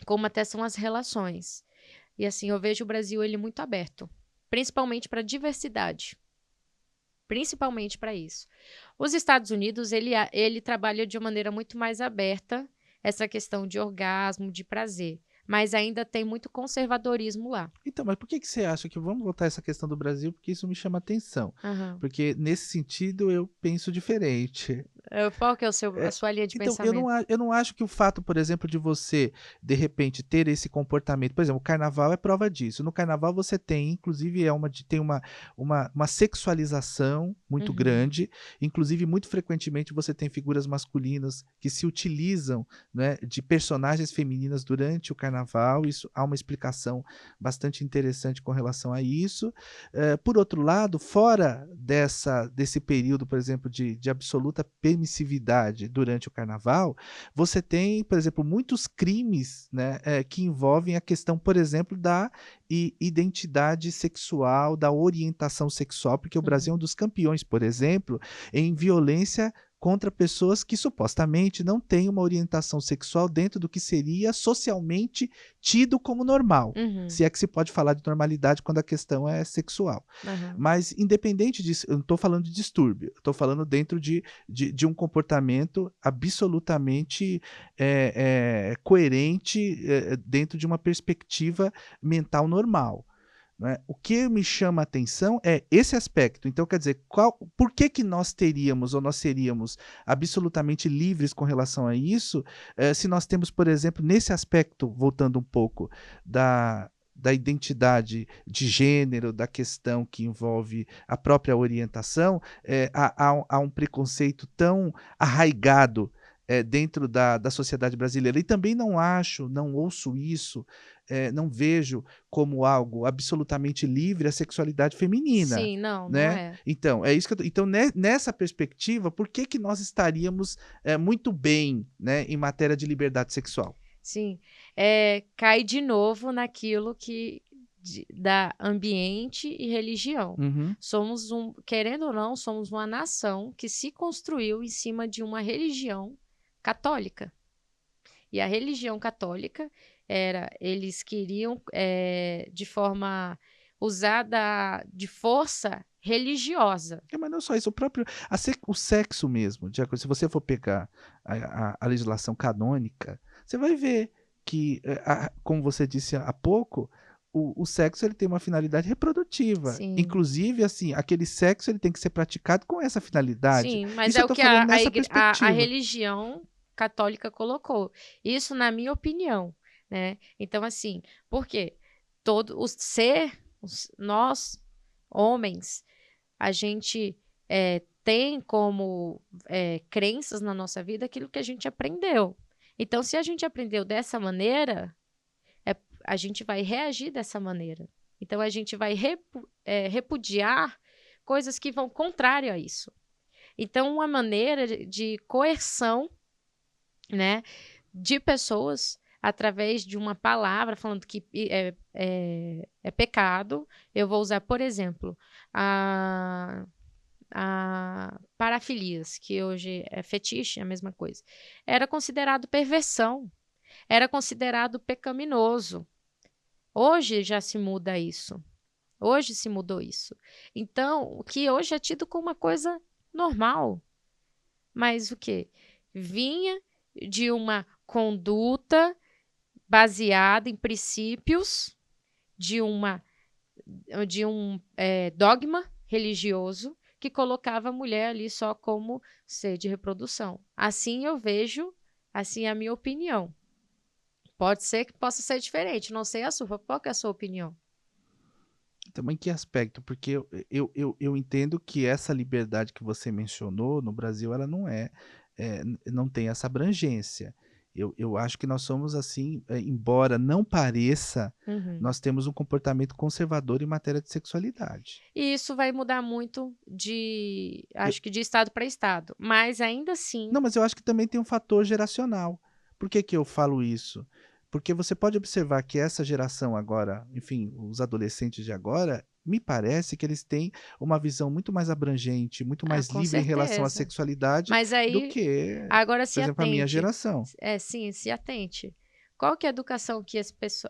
como até são as relações. E assim, eu vejo o Brasil ele muito aberto, principalmente para diversidade. Principalmente para isso. Os Estados Unidos, ele trabalha de uma maneira muito mais aberta essa questão de orgasmo, de prazer, mas ainda tem muito conservadorismo lá. Então, mas por que que você acha que vamos voltar a essa questão do Brasil, porque isso me chama atenção. Aham. Porque nesse sentido eu penso diferente. Qual que é a É, sua linha de então, eu não, pensamento? eu não acho que o fato, por exemplo, de você, de repente, ter esse comportamento, por exemplo, o carnaval é prova disso. No carnaval você tem, inclusive, tem uma sexualização muito Uhum, grande, inclusive, muito frequentemente você tem figuras masculinas que se utilizam, né, de personagens femininas durante o carnaval. Isso há uma explicação bastante interessante com relação a isso. Por outro lado, fora desse período, por exemplo, de absoluta permissividade durante o carnaval, você tem, por exemplo, muitos crimes, né, que envolvem a questão, por exemplo, da identidade sexual, da orientação sexual, porque o Brasil é um uhum. dos campeões, por exemplo, em violência contra pessoas que supostamente não têm uma orientação sexual dentro do que seria socialmente tido como normal. Uhum, Se é que se pode falar de normalidade quando a questão é sexual. aham. Mas, independente disso, eu não estou falando de distúrbio, eu estou falando dentro de um comportamento absolutamente coerente, dentro de uma perspectiva mental normal. Né? O que me chama a atenção é esse aspecto. Então, quer dizer, por que, que nós teríamos ou nós seríamos absolutamente livres com relação a isso, se nós temos, por exemplo, nesse aspecto, voltando um pouco da identidade de gênero, da questão que envolve a própria orientação, há um preconceito tão arraigado dentro da sociedade brasileira. E também não acho, não ouço isso, não vejo como algo absolutamente livre a sexualidade feminina, Sim, não, não né? é. Então, é isso que então, nessa perspectiva, por que que nós estaríamos muito bem, né, em matéria de liberdade sexual? Sim, cai de novo naquilo que da ambiente e religião. Uhum. Querendo ou não, somos uma nação que se construiu em cima de uma religião católica. E a religião católica eles queriam, de forma usada de força religiosa. Mas não só isso, o sexo mesmo, de acordo, se você for pegar a legislação canônica, você vai ver que, como você disse há pouco, o sexo ele tem uma finalidade reprodutiva. Sim. Inclusive, assim, aquele sexo ele tem que ser praticado com essa finalidade. Sim, mas Isso é eu o estou que falando a, nessa igre- a perspectiva. religião católica colocou. Isso na minha opinião, né? Então, assim, por quê? Nós, homens, a gente tem como crenças na nossa vida aquilo que a gente aprendeu. Então, se a gente aprendeu dessa maneira, a gente vai reagir dessa maneira. Então, a gente vai repudiar coisas que vão contrário a isso. Então, uma maneira de coerção, né, de pessoas através de uma palavra falando que é pecado. Eu vou usar, por exemplo, a parafilias, que hoje é fetiche, é a mesma coisa. Era considerado perversão, era considerado pecaminoso. Hoje já se muda isso. Hoje se mudou isso. Então, o que hoje é tido como uma coisa normal. Mas o quê? Vinha de uma conduta baseada em princípios de um dogma religioso que colocava a mulher ali só como ser de reprodução. Assim eu vejo, assim é a minha opinião. Pode ser que possa ser diferente, não sei a sua. Qual que é a sua opinião? Também que aspecto? Porque eu entendo que essa liberdade que você mencionou no Brasil, ela não não tem essa abrangência. Eu acho que nós somos assim, embora não pareça, Uhum. nós temos um comportamento conservador em matéria de sexualidade. E isso vai mudar muito acho que de estado para estado, mas ainda assim. Não, mas eu acho que também tem um fator geracional. Por que que eu falo isso? Porque você pode observar que essa geração agora, enfim, os adolescentes de agora, me parece que eles têm uma visão muito mais abrangente, muito mais Com livre em relação à certeza. sexualidade Mas do aí, que, agora por se exemplo, a minha atente. geração. Sim, se atente. Qual que é a educação que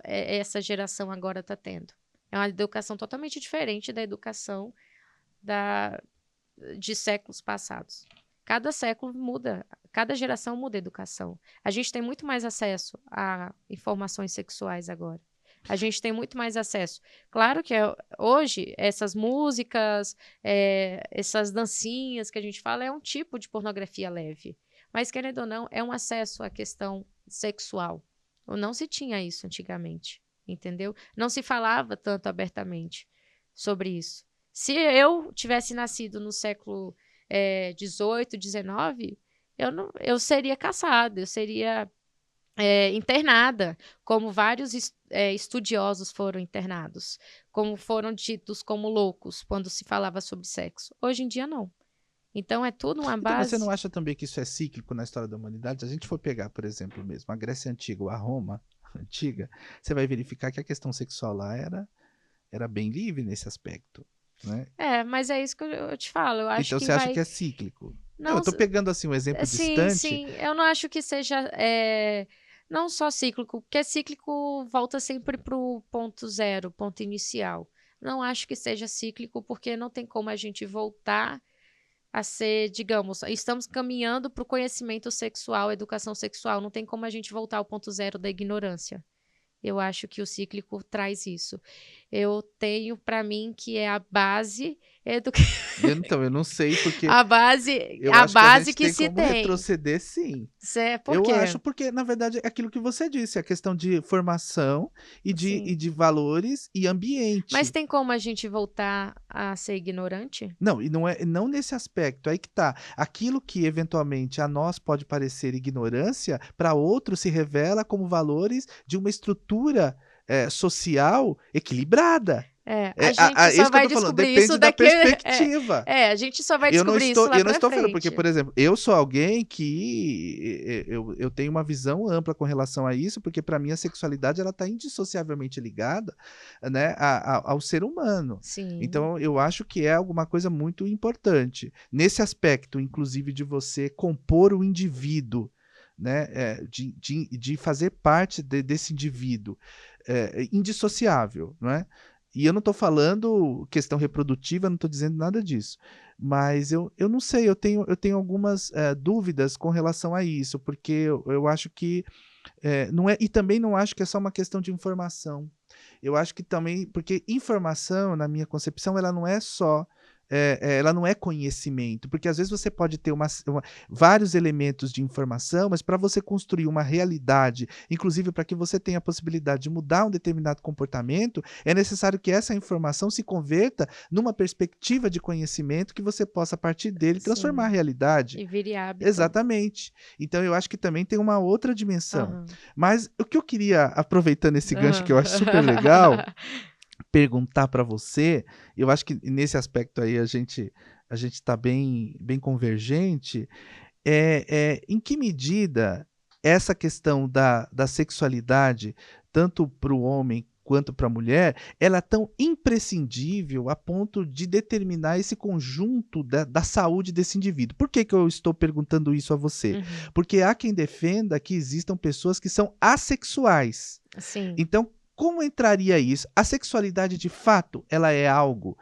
essa geração agora está tendo? É uma educação totalmente diferente da educação de séculos passados. Cada século muda, cada geração muda a educação. A gente tem muito mais acesso a informações sexuais agora. A gente tem muito mais acesso. Claro que hoje, essas músicas, essas dancinhas que a gente fala, é um tipo de pornografia leve. Mas, querendo ou não, é um acesso à questão sexual. Não se tinha isso antigamente, entendeu? Não se falava tanto abertamente sobre isso. Se eu tivesse nascido no século XVIII, XIX, eu seria caçada, eu seria internada, como vários estudiosos foram internados, como foram ditos como loucos quando se falava sobre sexo. Hoje em dia, não. Então, é tudo uma Então, mas você não base. acha também que isso é cíclico na história da humanidade? Se a gente for pegar, por exemplo, mesmo a Grécia Antiga ou a Roma Antiga, você vai verificar que a questão sexual lá era bem livre nesse aspecto, né? Mas é isso que eu te falo. Eu acho Então que você acha vai. que é cíclico? Não, eu Não, estou pegando assim um exemplo sim, distante. sim. Eu não acho que seja não só cíclico, porque cíclico volta sempre para o ponto zero, ponto inicial. Não acho que seja cíclico, porque não tem como a gente voltar a ser, digamos, estamos caminhando para o conhecimento sexual, educação sexual. Não tem como a gente voltar ao ponto zero da ignorância. Eu acho que o cíclico traz isso. Eu tenho para mim que é a base Então, eu não sei porque eu a acho que a base gente que tem se como tem. retroceder, sim. Por Eu quê? acho porque, na verdade, é aquilo que você disse, a questão de formação e Sim. de valores e Mas ambiente. tem como a gente voltar a ser ignorante? Não, e não nesse aspecto, aí que tá. Aquilo que eventualmente a nós pode parecer ignorância, para outros se revela como valores de uma estrutura social equilibrada. A gente só Isso que eu vai tô falando, descobrir isso depende da daqui. perspectiva. A gente só vai descobrir isso lá Eu não pra estou falando, porque, frente. por exemplo, eu sou alguém que eu tenho uma visão ampla com relação a isso, porque para mim a sexualidade ela está indissociavelmente ligada, né, ao ser humano. Sim, Então eu acho que é alguma coisa muito importante. Nesse aspecto, inclusive, de você compor o indivíduo, né, de fazer parte desse indivíduo, indissociável, não é? E eu não estou falando questão reprodutiva, não estou dizendo nada disso. Mas eu não sei, eu tenho algumas dúvidas com relação a isso, porque eu acho que não é, e também não acho que é só uma questão de informação. Eu acho que também, porque informação, na minha concepção, ela não é só. Ela não é conhecimento, porque às vezes você pode ter vários elementos de informação, mas para você construir uma realidade, inclusive para que você tenha a possibilidade de mudar um determinado comportamento, é necessário que essa informação se converta numa perspectiva de conhecimento que você possa, a partir dele, transformar a sim. realidade. E vire hábito. Exatamente. Então eu acho que também tem uma outra dimensão. Aham. Mas o que eu queria, aproveitando esse gancho que eu acho super legal, Aham. perguntar para você, eu acho que nesse aspecto aí a gente está bem convergente, em que medida essa questão da sexualidade, tanto para o homem quanto para a mulher, ela é tão imprescindível a ponto de determinar esse conjunto da saúde desse indivíduo. Por que que eu estou perguntando isso a você? Uhum. Porque há quem defenda que existam pessoas que são assexuais. Sim. Então, como entraria isso? A sexualidade, de fato, ela é algo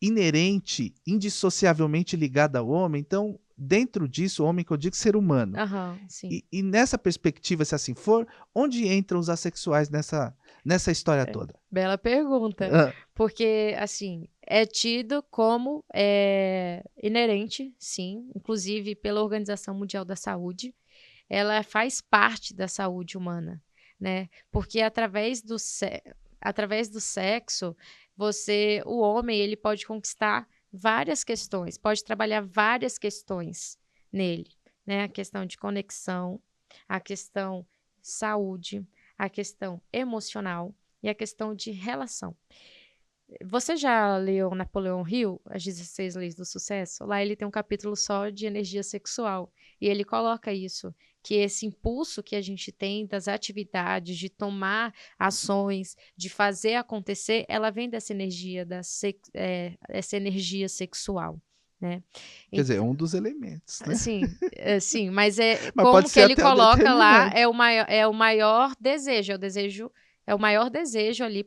inerente, indissociavelmente ligada ao homem. Então, dentro disso, o homem que eu digo ser humano. Aham, sim. E nessa perspectiva, se assim for, onde entram os assexuais nessa história toda? Bela pergunta. Ah, Porque, assim, é tido como inerente, sim, inclusive pela Organização Mundial da Saúde. Ela faz parte da saúde humana, né? Porque através do sexo, o homem, ele pode conquistar várias questões, pode trabalhar várias questões nele, né? A questão de conexão, a questão saúde, a questão emocional e a questão de relação. Você já leu Napoleão Hill, As 16 Leis do Sucesso? Lá ele tem um capítulo só de energia sexual. E ele coloca isso, que esse impulso que a gente tem das atividades, de tomar ações, de fazer acontecer, ela vem dessa energia, essa energia sexual, né? quer dizer, é um dos elementos, né? Sim, mas Mas como pode que ser ele até o coloca lá determinante. é o maior desejo, é o maior desejo ali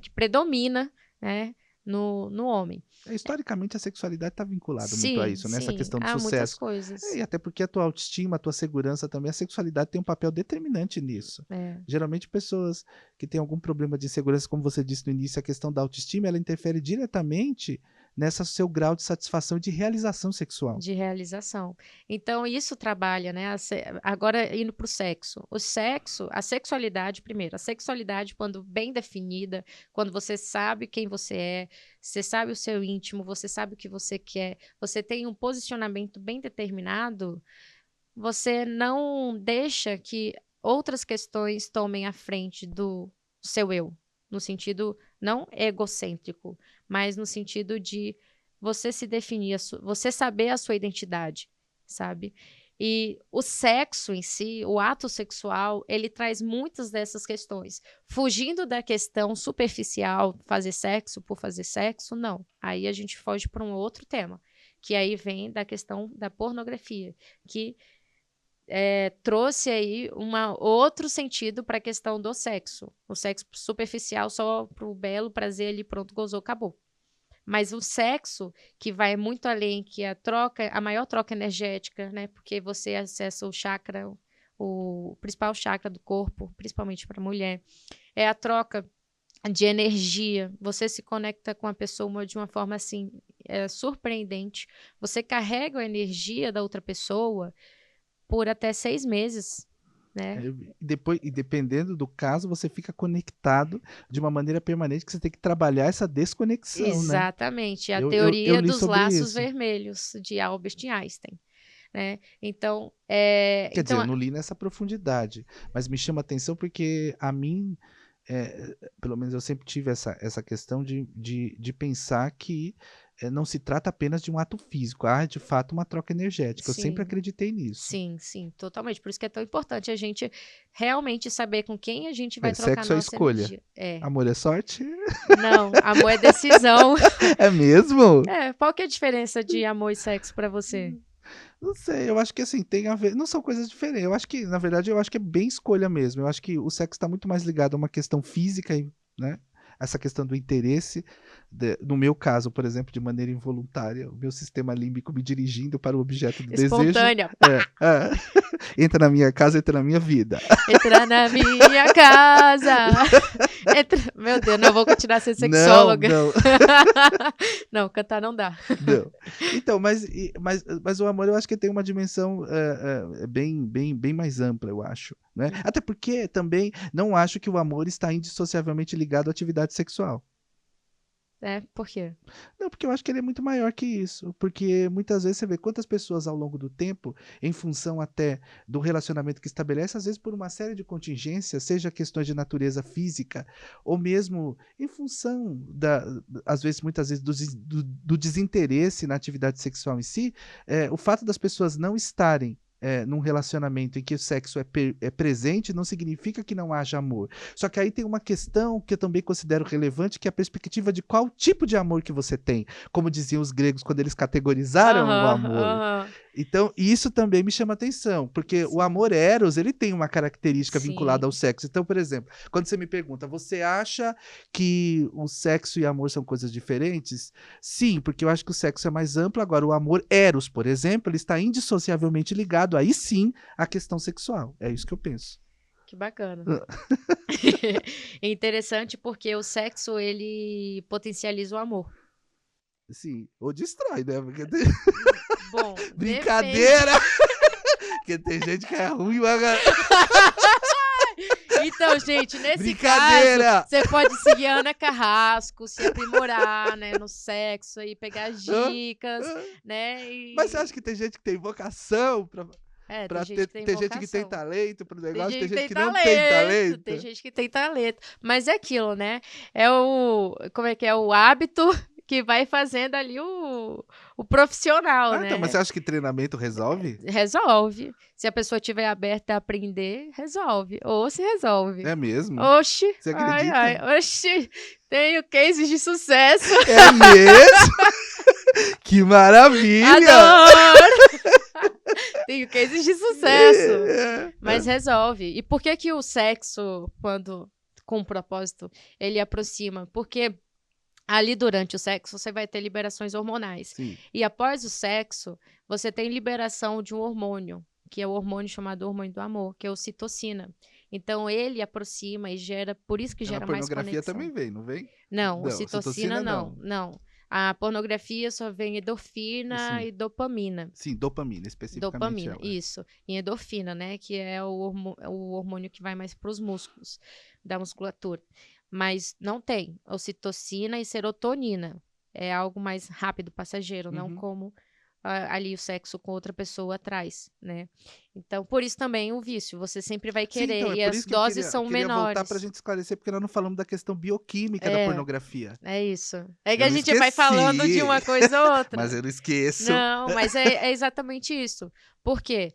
que predomina, né, no homem. Historicamente, a sexualidade está vinculada muito a Sim, isso, nessa sim, questão do há muitas sucesso. coisas. E até porque a tua autoestima, a tua segurança também, a sexualidade tem um papel determinante nisso. É, Geralmente, pessoas que têm algum problema de segurança, como você disse no início, a questão da autoestima, ela interfere diretamente nessa seu grau de satisfação e de realização sexual. de realização. Então, isso trabalha, né? Agora, indo para o sexo. A sexualidade, primeiro, a sexualidade, quando bem definida, quando você sabe quem você sabe o seu íntimo, você sabe o que você quer, você tem um posicionamento bem determinado, você não deixa que outras questões tomem a frente do seu eu, no sentido não egocêntrico, mas no sentido de você se definir, você saber a sua identidade, sabe? E o sexo em si, o ato sexual, ele traz muitas dessas questões. Fugindo da questão superficial, fazer sexo por fazer sexo, não. Aí a gente foge para um outro tema, que aí vem da questão da pornografia, que trouxe aí outro sentido para a questão do sexo. O sexo superficial só para o belo prazer ali, pronto, gozou, acabou. Mas o sexo, que vai muito além, que é a maior troca energética, né? Porque você acessa o chakra, o principal chakra do corpo, principalmente para a mulher, é a troca de energia. Você se conecta com a pessoa de uma forma assim, surpreendente. Você carrega a energia da outra pessoa por até 6 meses, né? E dependendo do caso, você fica conectado de uma maneira permanente que você tem que trabalhar essa desconexão, né? Exatamente, a Eu teoria li dos sobre laços isso. vermelhos de Albert Einstein, né? Então, Quer dizer, eu não li nessa profundidade, mas me chama atenção porque a mim, pelo menos eu sempre tive essa questão de pensar que não se trata apenas de um ato físico, há de fato uma troca energética. Eu sempre sim, acreditei nisso. sim, totalmente. Por isso que é tão importante a gente realmente saber com quem a gente vai trocar Sexo é nossa escolha. energia. Amor é sorte? Não, amor é decisão. É mesmo? Qual que é a diferença de amor e sexo para você? Não sei, eu acho que assim, tem a ver. Não são coisas diferentes. Eu acho que, na verdade, eu acho que é bem escolha mesmo. Eu acho que o sexo está muito mais ligado a uma questão física, né? Essa questão do interesse. No meu caso, por exemplo, de maneira involuntária, o meu sistema límbico me dirigindo para o objeto do desejo. Espontânea. É. Entra na minha casa, entra na minha vida. Entra na minha casa. Meu Deus, não vou continuar sendo sexóloga. Não. Não, cantar não dá. Não. Então, mas o amor eu acho que tem uma dimensão bem mais ampla, eu acho. Né? Até porque também não acho que o amor está indissociavelmente ligado à atividade sexual. Por quê? Não, porque eu acho que ele é muito maior que isso. Porque muitas vezes você vê quantas pessoas ao longo do tempo, em função até do relacionamento que estabelece, às vezes por uma série de contingências, seja questões de natureza física, ou mesmo em função, às vezes, muitas vezes, do desinteresse na atividade sexual em si, o fato das pessoas não estarem num relacionamento em que o sexo é presente, não significa que não haja amor. Só que aí tem uma questão que eu também considero relevante, que é a perspectiva de qual tipo de amor que você tem. Como diziam os gregos quando eles categorizaram o Aham, amor. aham. Então, isso também me chama atenção, porque o amor eros, ele tem uma característica vinculada Sim. ao sexo. Então, por exemplo, quando você me pergunta, você acha que o sexo e amor são coisas diferentes? Sim, porque eu acho que o sexo é mais amplo. Agora, o amor eros, por exemplo, ele está indissociavelmente ligado, aí sim, à questão sexual. É isso que eu penso. Que bacana. É interessante porque o sexo, ele potencializa o amor. Sim, ou destrói, né? Porque tem... Bom, Brincadeira! Porque tem gente que é ruim, mas... Então, gente, nesse Brincadeira! caso, você pode seguir a Ana Carrasco, se aprimorar, né, no sexo aí, pegar dicas, né? Mas você acha que tem gente que tem vocação pra tem gente que tem tem gente que tem vocação. talento pro negócio, tem gente que tem não tem talento? Tem gente que tem talento. Mas é aquilo, né? Como é que é? O hábito que vai fazendo ali o profissional, né? Então, mas você acha que treinamento resolve? Resolve. Se a pessoa estiver aberta a aprender, resolve. Ou se resolve. É mesmo? Oxi. Você acredita? Ai, oxi. Tenho cases de sucesso. É mesmo? Que maravilha! Adoro! Tenho cases de sucesso. Mas É. resolve. E por que que o sexo, quando com propósito, ele aproxima? Porque ali durante o sexo você vai ter liberações hormonais. Sim. E após o sexo, você tem liberação de um hormônio, que é o hormônio chamado hormônio do amor, que é a ocitocina. Então ele aproxima e gera, por isso que gera mais conexão. A pornografia também vem, não vem? Não, Não, ocitocina não. A pornografia só vem endorfina Sim. e dopamina. Sim, dopamina, especificamente. Dopamina, ela. isso. E endorfina, né? Que é o hormônio que vai mais para os músculos da musculatura. Mas não tem ocitocina e serotonina. É algo mais rápido, passageiro, não como ali o sexo com outra pessoa atrás, né? Então, por isso também o vício. Você sempre vai querer, Então, e por as isso que doses eu são queria voltar menores. pra gente esclarecer, porque nós não falamos da questão bioquímica da pornografia. É isso. É que Eu a não gente vai falando de uma coisa ou outra. Mas eu não esqueço. Não, mas é exatamente isso. Por quê?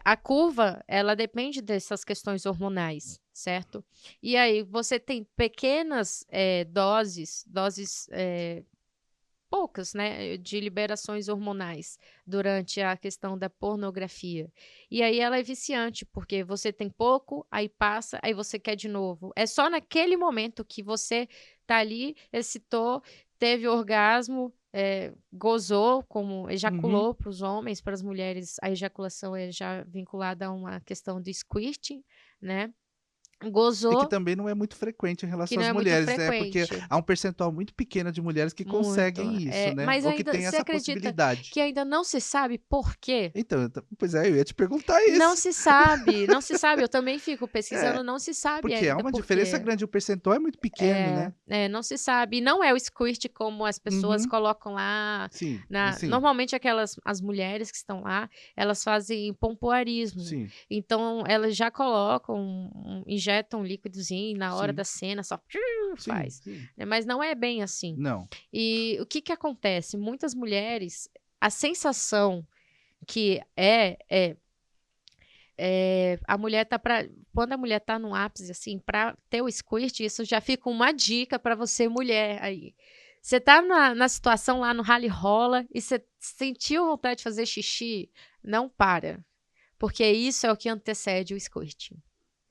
A curva, ela depende dessas questões hormonais, certo? E aí você tem pequenas doses poucas, né, de liberações hormonais durante a questão da pornografia. E aí ela é viciante, porque você tem pouco, aí passa, aí você quer de novo. É só naquele momento que você tá ali, excitou, teve orgasmo, gozou, como ejaculou para os homens, para as mulheres, a ejaculação é já vinculada a uma questão do squirting, né? Gozou. E que também não é muito frequente em relação às mulheres, né? Porque há um percentual muito pequeno de mulheres que conseguem isso, né? Mas ou ainda, que tem essa possibilidade. Que ainda não se sabe por quê? Então, pois eu ia te perguntar isso. Não se sabe, não se sabe. Eu também fico pesquisando, não se sabe porque ainda. Há uma diferença grande, o percentual é muito pequeno, né? Não se sabe. Não é o squirt como as pessoas colocam lá. Sim, Normalmente as mulheres que estão lá, elas fazem pompoarismo. Sim. Então, elas já colocam, injetam líquidozinho na hora da cena, só faz. Sim. Mas não é bem assim. Não. E o que acontece? Muitas mulheres, a sensação que a mulher quando a mulher tá no ápice, assim, para ter o squirt, isso já fica uma dica para você, mulher, aí. Você tá na situação lá no rally rola e você sentiu vontade de fazer xixi, não para. Porque isso é o que antecede o squirt.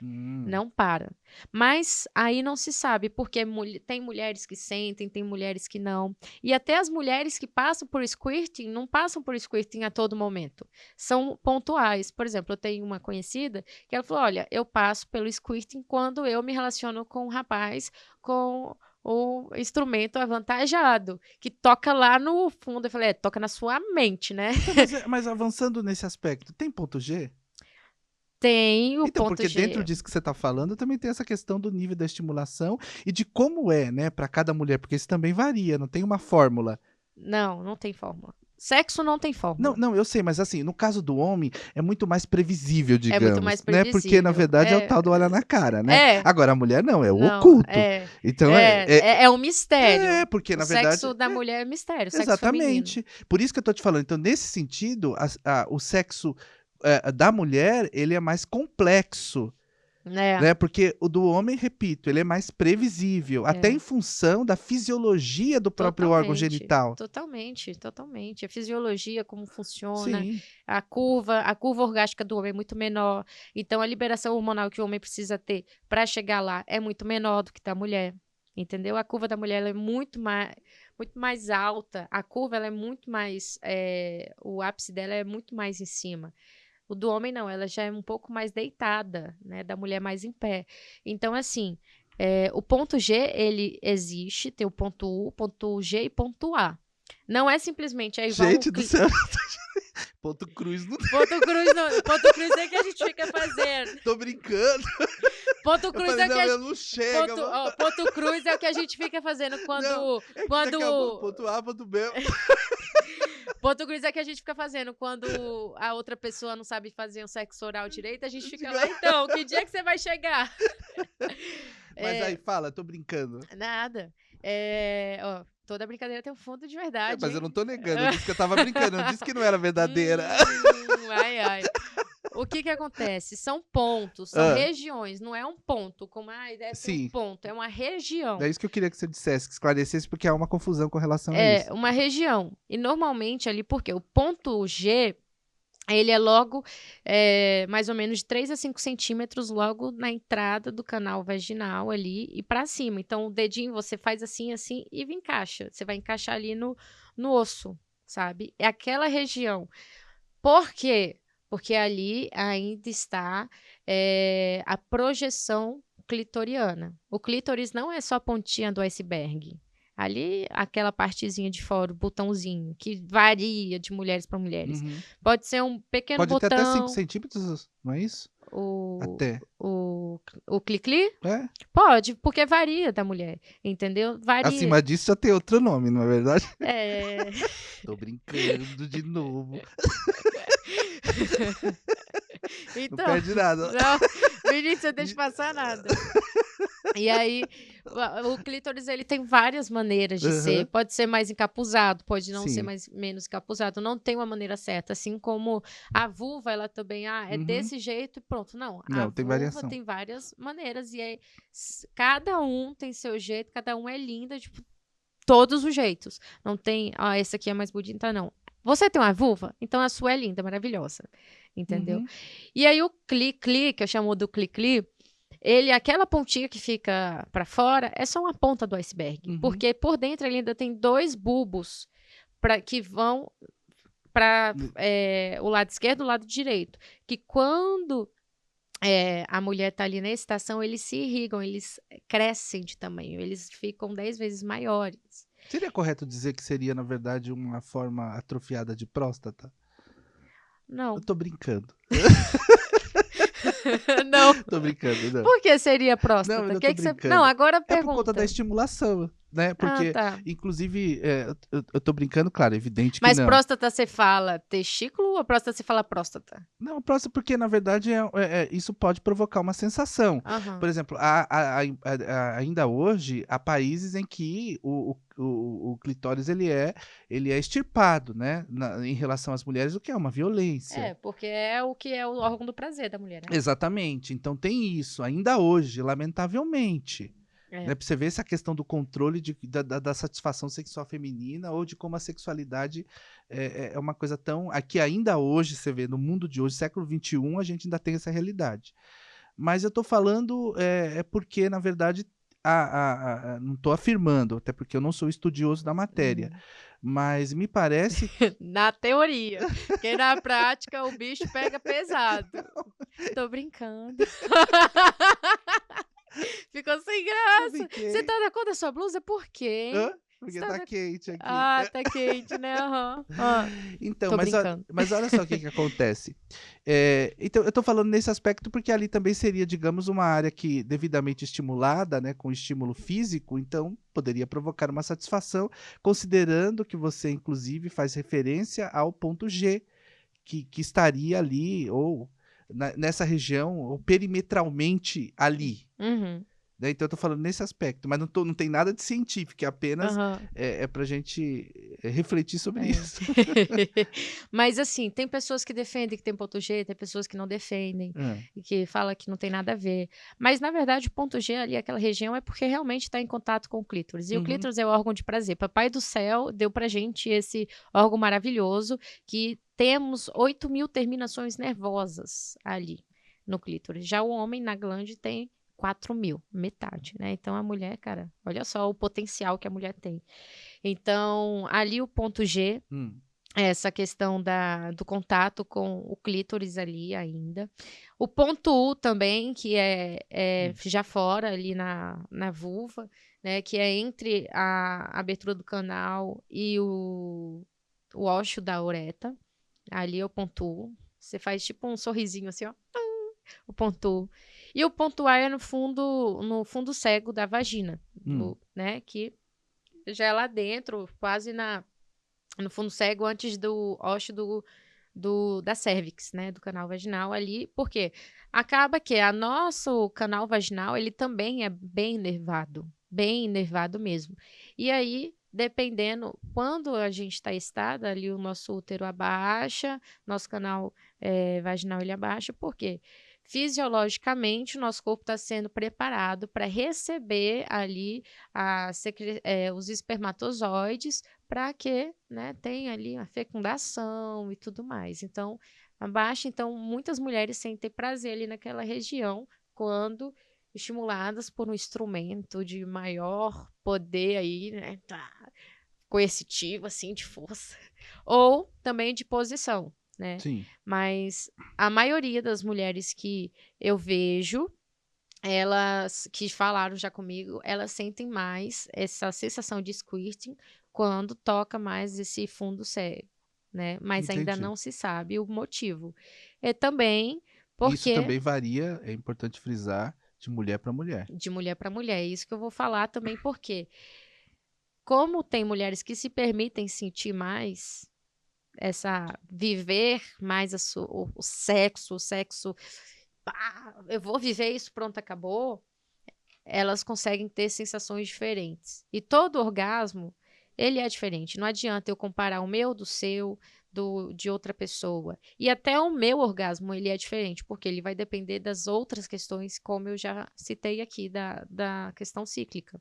Não para. Mas aí não se sabe, porque tem mulheres que sentem, tem mulheres que não. E até as mulheres que passam por squirting, não passam por squirting a todo momento. São pontuais. Por exemplo, eu tenho uma conhecida que ela falou, olha, eu passo pelo squirting quando eu me relaciono com um rapaz com o instrumento avantajado, que toca lá no fundo. Eu falei, toca na sua mente, né? Então, mas avançando nesse aspecto, tem ponto G? Tem o ponto porque G. Dentro disso que você está falando, também tem essa questão do nível da estimulação e de como né, para cada mulher, porque isso também varia, não tem uma fórmula. Não tem fórmula. Sexo não tem fórmula. Não, eu sei, mas assim, no caso do homem, é muito mais previsível, digamos. É muito mais previsível. Né? Porque, na verdade, é o tal do olhar na cara, né? Agora, a mulher não, é o oculto. Então, é um mistério. Porque, na o verdade... O sexo da mulher é mistério, exatamente. Sexo feminino. Por isso que eu tô te falando. Então, nesse sentido, o sexo da mulher, ele é mais complexo. Né? Porque o do homem, repito, ele é mais previsível, até em função da fisiologia do próprio órgão genital. Totalmente. A fisiologia, como funciona, Sim. a curva orgástica do homem é muito menor. Então, a liberação hormonal que o homem precisa ter para chegar lá é muito menor do que da mulher. Entendeu? A curva da mulher ela é muito mais alta. A curva ela é muito mais. O ápice dela é muito mais em cima. O do homem não, ela já é um pouco mais deitada, né? Da mulher mais em pé. Então, assim, o ponto G, ele existe, tem o ponto U, ponto G e ponto A. Não é simplesmente... Gente do céu, ponto cruz não... Ponto cruz é que a gente fica fazendo. Tô brincando. Ponto cruz falei, é que não chega, ponto cruz é o que a gente fica fazendo quando... Não, acabou, ponto A, ponto B... Ponto cruz é que a gente fica fazendo quando a outra pessoa não sabe fazer um sexo oral direito, a gente fica lá, então, que dia que você vai chegar? Mas aí, fala, tô brincando. Nada. Toda brincadeira tem um fundo de verdade. Mas eu não tô negando, eu disse que eu tava brincando, eu disse que não era verdadeira. Ai. O que acontece? São pontos, são regiões, não é um ponto, como um ponto, é uma região. É isso que eu queria que você dissesse, que esclarecesse, porque há uma confusão com relação a isso. É, uma região. E normalmente ali, porque o ponto G, ele é logo mais ou menos de 3 a 5 centímetros logo na entrada do canal vaginal ali e pra cima. Então, o dedinho você faz assim e encaixa. Você vai encaixar ali no osso, sabe? É aquela região. Por quê? Porque ali ainda está a projeção clitoriana. O clítoris não é só a pontinha do iceberg. Ali, aquela partezinha de fora, o botãozinho, que varia de mulheres para mulheres. Uhum. Pode ser um pequeno botão. Pode ter até 5 centímetros, não é isso? Até. O cli-cli? É? Pode, porque varia da mulher, entendeu? Varia. Acima disso já tem outro nome, não é verdade? É. Tô brincando de novo. Então, não perde nada. Não, Vinícius, você deixa passar nada. E aí, o clítoris, ele tem várias maneiras de ser. Pode ser mais encapuzado, pode não ser menos encapuzado. Não tem uma maneira certa. Assim como a vulva, ela também, desse jeito e pronto. Não, a tem vulva variação. tem várias maneiras. E aí, cada um tem seu jeito, cada um é linda, tipo, todos os jeitos. Não tem, essa aqui é mais bonita, não. Você tem uma vulva? Então a sua é linda, maravilhosa. Entendeu? E aí o cli-cli, que eu chamo do cli-cli, aquela pontinha que fica para fora é só uma ponta do iceberg. Porque por dentro ele ainda tem 2 bulbos que vão para o lado esquerdo e o lado direito. Que quando a mulher está ali na estação, eles se irrigam, eles crescem de tamanho, eles ficam 10 vezes maiores. Seria correto dizer que seria, na verdade, uma forma atrofiada de próstata? Não. Eu tô brincando. Não. Tô brincando, não. Por que seria próstata? Não, eu tô brincando. Não, agora pergunta. É por conta da estimulação, né? Porque, inclusive, eu tô brincando, claro, é evidente que Mas não. próstata você fala testículo ou próstata você fala próstata? Não, próstata porque, na verdade, isso pode provocar uma sensação. Por exemplo, ainda hoje, há países em que o clitóris ele é extirpado, né? Em relação às mulheres, o que é uma violência. Porque é o que é o órgão do prazer da mulher, né? Exatamente. Então tem isso, ainda hoje, lamentavelmente. Né, pra você ver essa questão do controle da satisfação sexual feminina ou de como a sexualidade é uma coisa tão... Aqui ainda hoje, você vê, no mundo de hoje, século XXI, a gente ainda tem essa realidade. Mas eu tô falando porque, na verdade, não tô afirmando, até porque eu não sou estudioso da matéria, mas me parece... Na teoria, porque na prática o bicho pega pesado. Tô brincando. Ficou sem graça. Você tá na cor da sua blusa? Por quê? Porque tá quente aqui. Tá quente, né? Então, mas olha só o que acontece. Então, eu tô falando nesse aspecto porque ali também seria, digamos, uma área que devidamente estimulada, né, com estímulo físico, então poderia provocar uma satisfação, considerando que você, inclusive, faz referência ao ponto G, que estaria ali, ou nessa região, ou perimetralmente ali. Né, então eu tô falando nesse aspecto, mas não tem nada de científico, é apenas Aham. pra gente refletir sobre É. isso. Mas, assim, tem pessoas que defendem que tem ponto G, tem pessoas que não defendem, Hã. e que fala que não tem nada a ver. Mas, na verdade, o ponto G ali, aquela região, é porque realmente está em contato com o clítoris. E o Uhum. clítoris é o órgão de prazer. Papai do céu deu pra gente esse órgão maravilhoso, que temos 8.000 terminações nervosas ali no clítoris. Já o homem, na glande, tem 4.000, metade, né. Então a mulher, cara, olha só o potencial que a mulher tem. Então, ali o ponto G, Hum. essa questão do contato com o clítoris ali ainda. O ponto U também, que é Hum. já fora ali na vulva, né, que é entre a abertura do canal e o ósseo da uretra, ali é o ponto U. Você faz tipo um sorrisinho assim, ó, o ponto U. E o ponto A é no fundo cego da vagina, Hum. né, que já é lá dentro, quase no fundo cego, antes do ósseo da cérvix, né, do canal vaginal ali. Por quê? Acaba que a nosso canal vaginal, ele também é bem nervado mesmo. E aí, dependendo quando a gente está excitada, ali o nosso útero abaixa, nosso canal, vaginal ele abaixa, por quê? Fisiologicamente, o nosso corpo está sendo preparado para receber ali os espermatozoides, para que, né, tenha ali a fecundação e tudo mais. Então, abaixa, então muitas mulheres sentem prazer ali naquela região quando estimuladas por um instrumento de maior poder aí, né, coercitivo, assim, de força, ou também de posição, né. Sim. Mas a maioria das mulheres que eu vejo, elas que falaram já comigo, elas sentem mais essa sensação de squirting quando toca mais esse fundo cego, né, mas ainda Entendi. não se sabe o motivo. É também Isso porque também varia, é importante frisar, de mulher para mulher. de mulher para mulher, é isso que eu vou falar também, porque como tem mulheres que se permitem sentir mais, viver mais o sexo, pá, eu vou viver isso, pronto, acabou. Elas conseguem ter sensações diferentes. E todo orgasmo, ele é diferente. Não adianta eu comparar o meu do seu, de outra pessoa. E até o meu orgasmo, ele é diferente, porque ele vai depender das outras questões, como eu já citei aqui, da questão cíclica.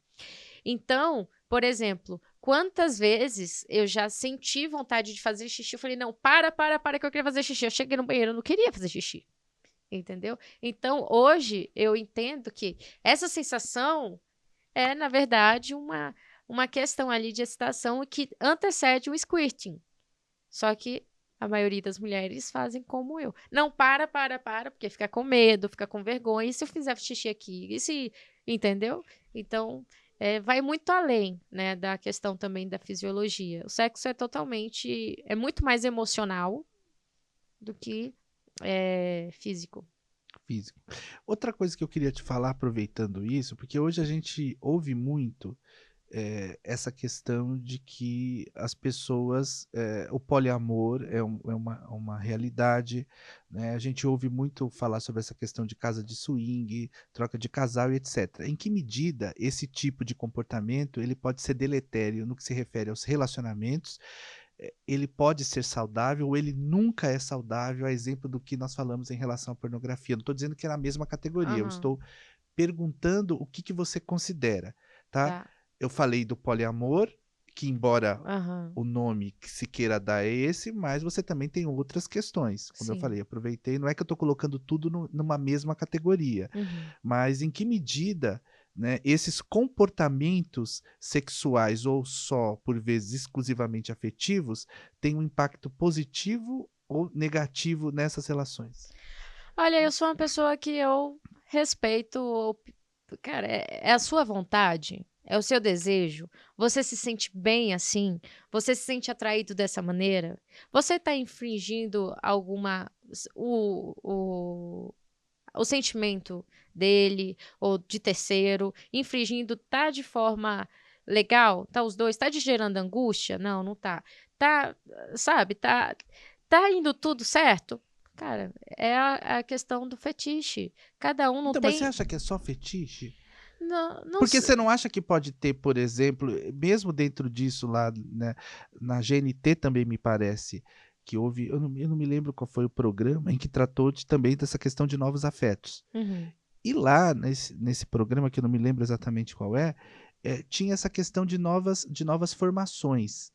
Então, por exemplo, quantas vezes eu já senti vontade de fazer xixi, eu falei: "Não, para que eu queria fazer xixi". Eu cheguei no banheiro, eu não queria fazer xixi. Entendeu? Então, hoje eu entendo que essa sensação é, na verdade, uma questão ali de excitação que antecede o squirting. Só que a maioria das mulheres fazem como eu. Não, para, porque fica com medo, fica com vergonha. E se eu fizer xixi aqui? E se, entendeu? Então, vai muito além, né, da questão também da fisiologia. O sexo é muito mais emocional do que físico. Físico. Outra coisa que eu queria te falar, aproveitando isso, porque hoje a gente ouve muito essa questão de que as pessoas, o poliamor é uma realidade, né? A gente ouve muito falar sobre essa questão de casa de swing, troca de casal e etc. Em que medida esse tipo de comportamento ele pode ser deletério no que se refere aos relacionamentos? Ele pode ser saudável ou ele nunca é saudável, a exemplo do que nós falamos em relação à pornografia. Não estou dizendo que é na mesma categoria, eu Aham, estou perguntando o que que você considera, tá? tá. Eu falei do poliamor, que embora Aham, o nome que se queira dar é esse, mas você também tem outras questões. Como eu sim. falei, aproveitei, não é que eu estou colocando tudo numa mesma categoria, Uhum. mas em que medida, né, esses comportamentos sexuais ou só, por vezes, exclusivamente afetivos, têm um impacto positivo ou negativo nessas relações? Olha, eu sou uma pessoa que eu respeito cara, é a sua vontade, é o seu desejo, você se sente bem assim? Você se sente atraído dessa maneira? Você está infringindo alguma o sentimento dele ou de terceiro, infringindo, tá de forma legal? Tá os 2, tá te gerando angústia? Não, não tá. Tá, sabe, tá indo tudo certo? Cara, é a questão do fetiche. Cada um não Então, mas você tem acha que é só fetiche? Não, não Porque se você não acha que pode ter, por exemplo, mesmo dentro disso lá, né, na GNT também me parece que houve, eu não me lembro qual foi o programa em que tratou também dessa questão de novos afetos. Uhum. E lá nesse programa, que eu não me lembro exatamente qual é, tinha essa questão de novas formações.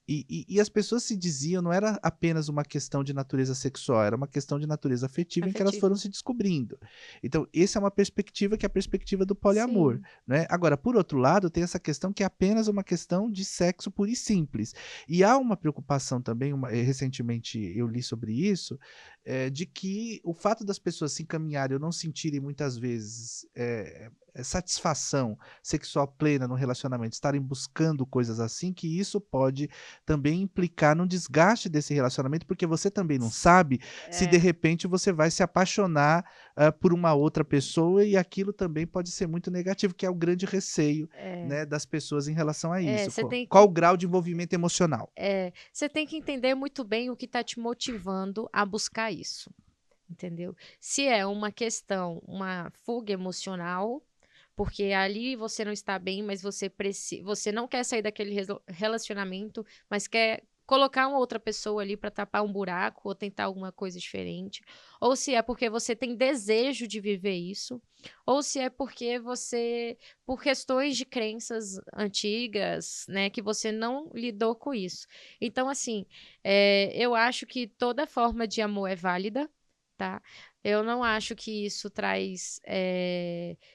E as pessoas se diziam, não era apenas uma questão de natureza sexual, era uma questão de natureza afetiva em que elas foram Afetiva. se descobrindo. Então, essa é uma perspectiva que é a perspectiva do poliamor, Sim. né. Agora, por outro lado, tem essa questão que é apenas uma questão de sexo puro e simples. E há uma preocupação também, recentemente eu li sobre isso, de que o fato das pessoas se encaminharem ou não sentirem muitas vezes, satisfação sexual plena no relacionamento, estarem buscando coisas assim, que isso pode também implicar num desgaste desse relacionamento, porque você também não S sabe se de é, repente você vai se apaixonar, por uma outra pessoa e aquilo também pode ser muito negativo, que é o grande receio, é, né, das pessoas em relação a isso. você tem Qual que o grau de envolvimento emocional? você tem que entender muito bem o que está te motivando a buscar isso, entendeu? Se é uma questão, uma fuga emocional, porque ali você não está bem, mas você não quer sair daquele relacionamento, mas quer colocar uma outra pessoa ali para tapar um buraco ou tentar alguma coisa diferente, ou se é porque você tem desejo de viver isso, ou se é porque você, por questões de crenças antigas, né, que você não lidou com isso. Então, assim, eu acho que toda forma de amor é válida, tá? Eu não acho que isso traz,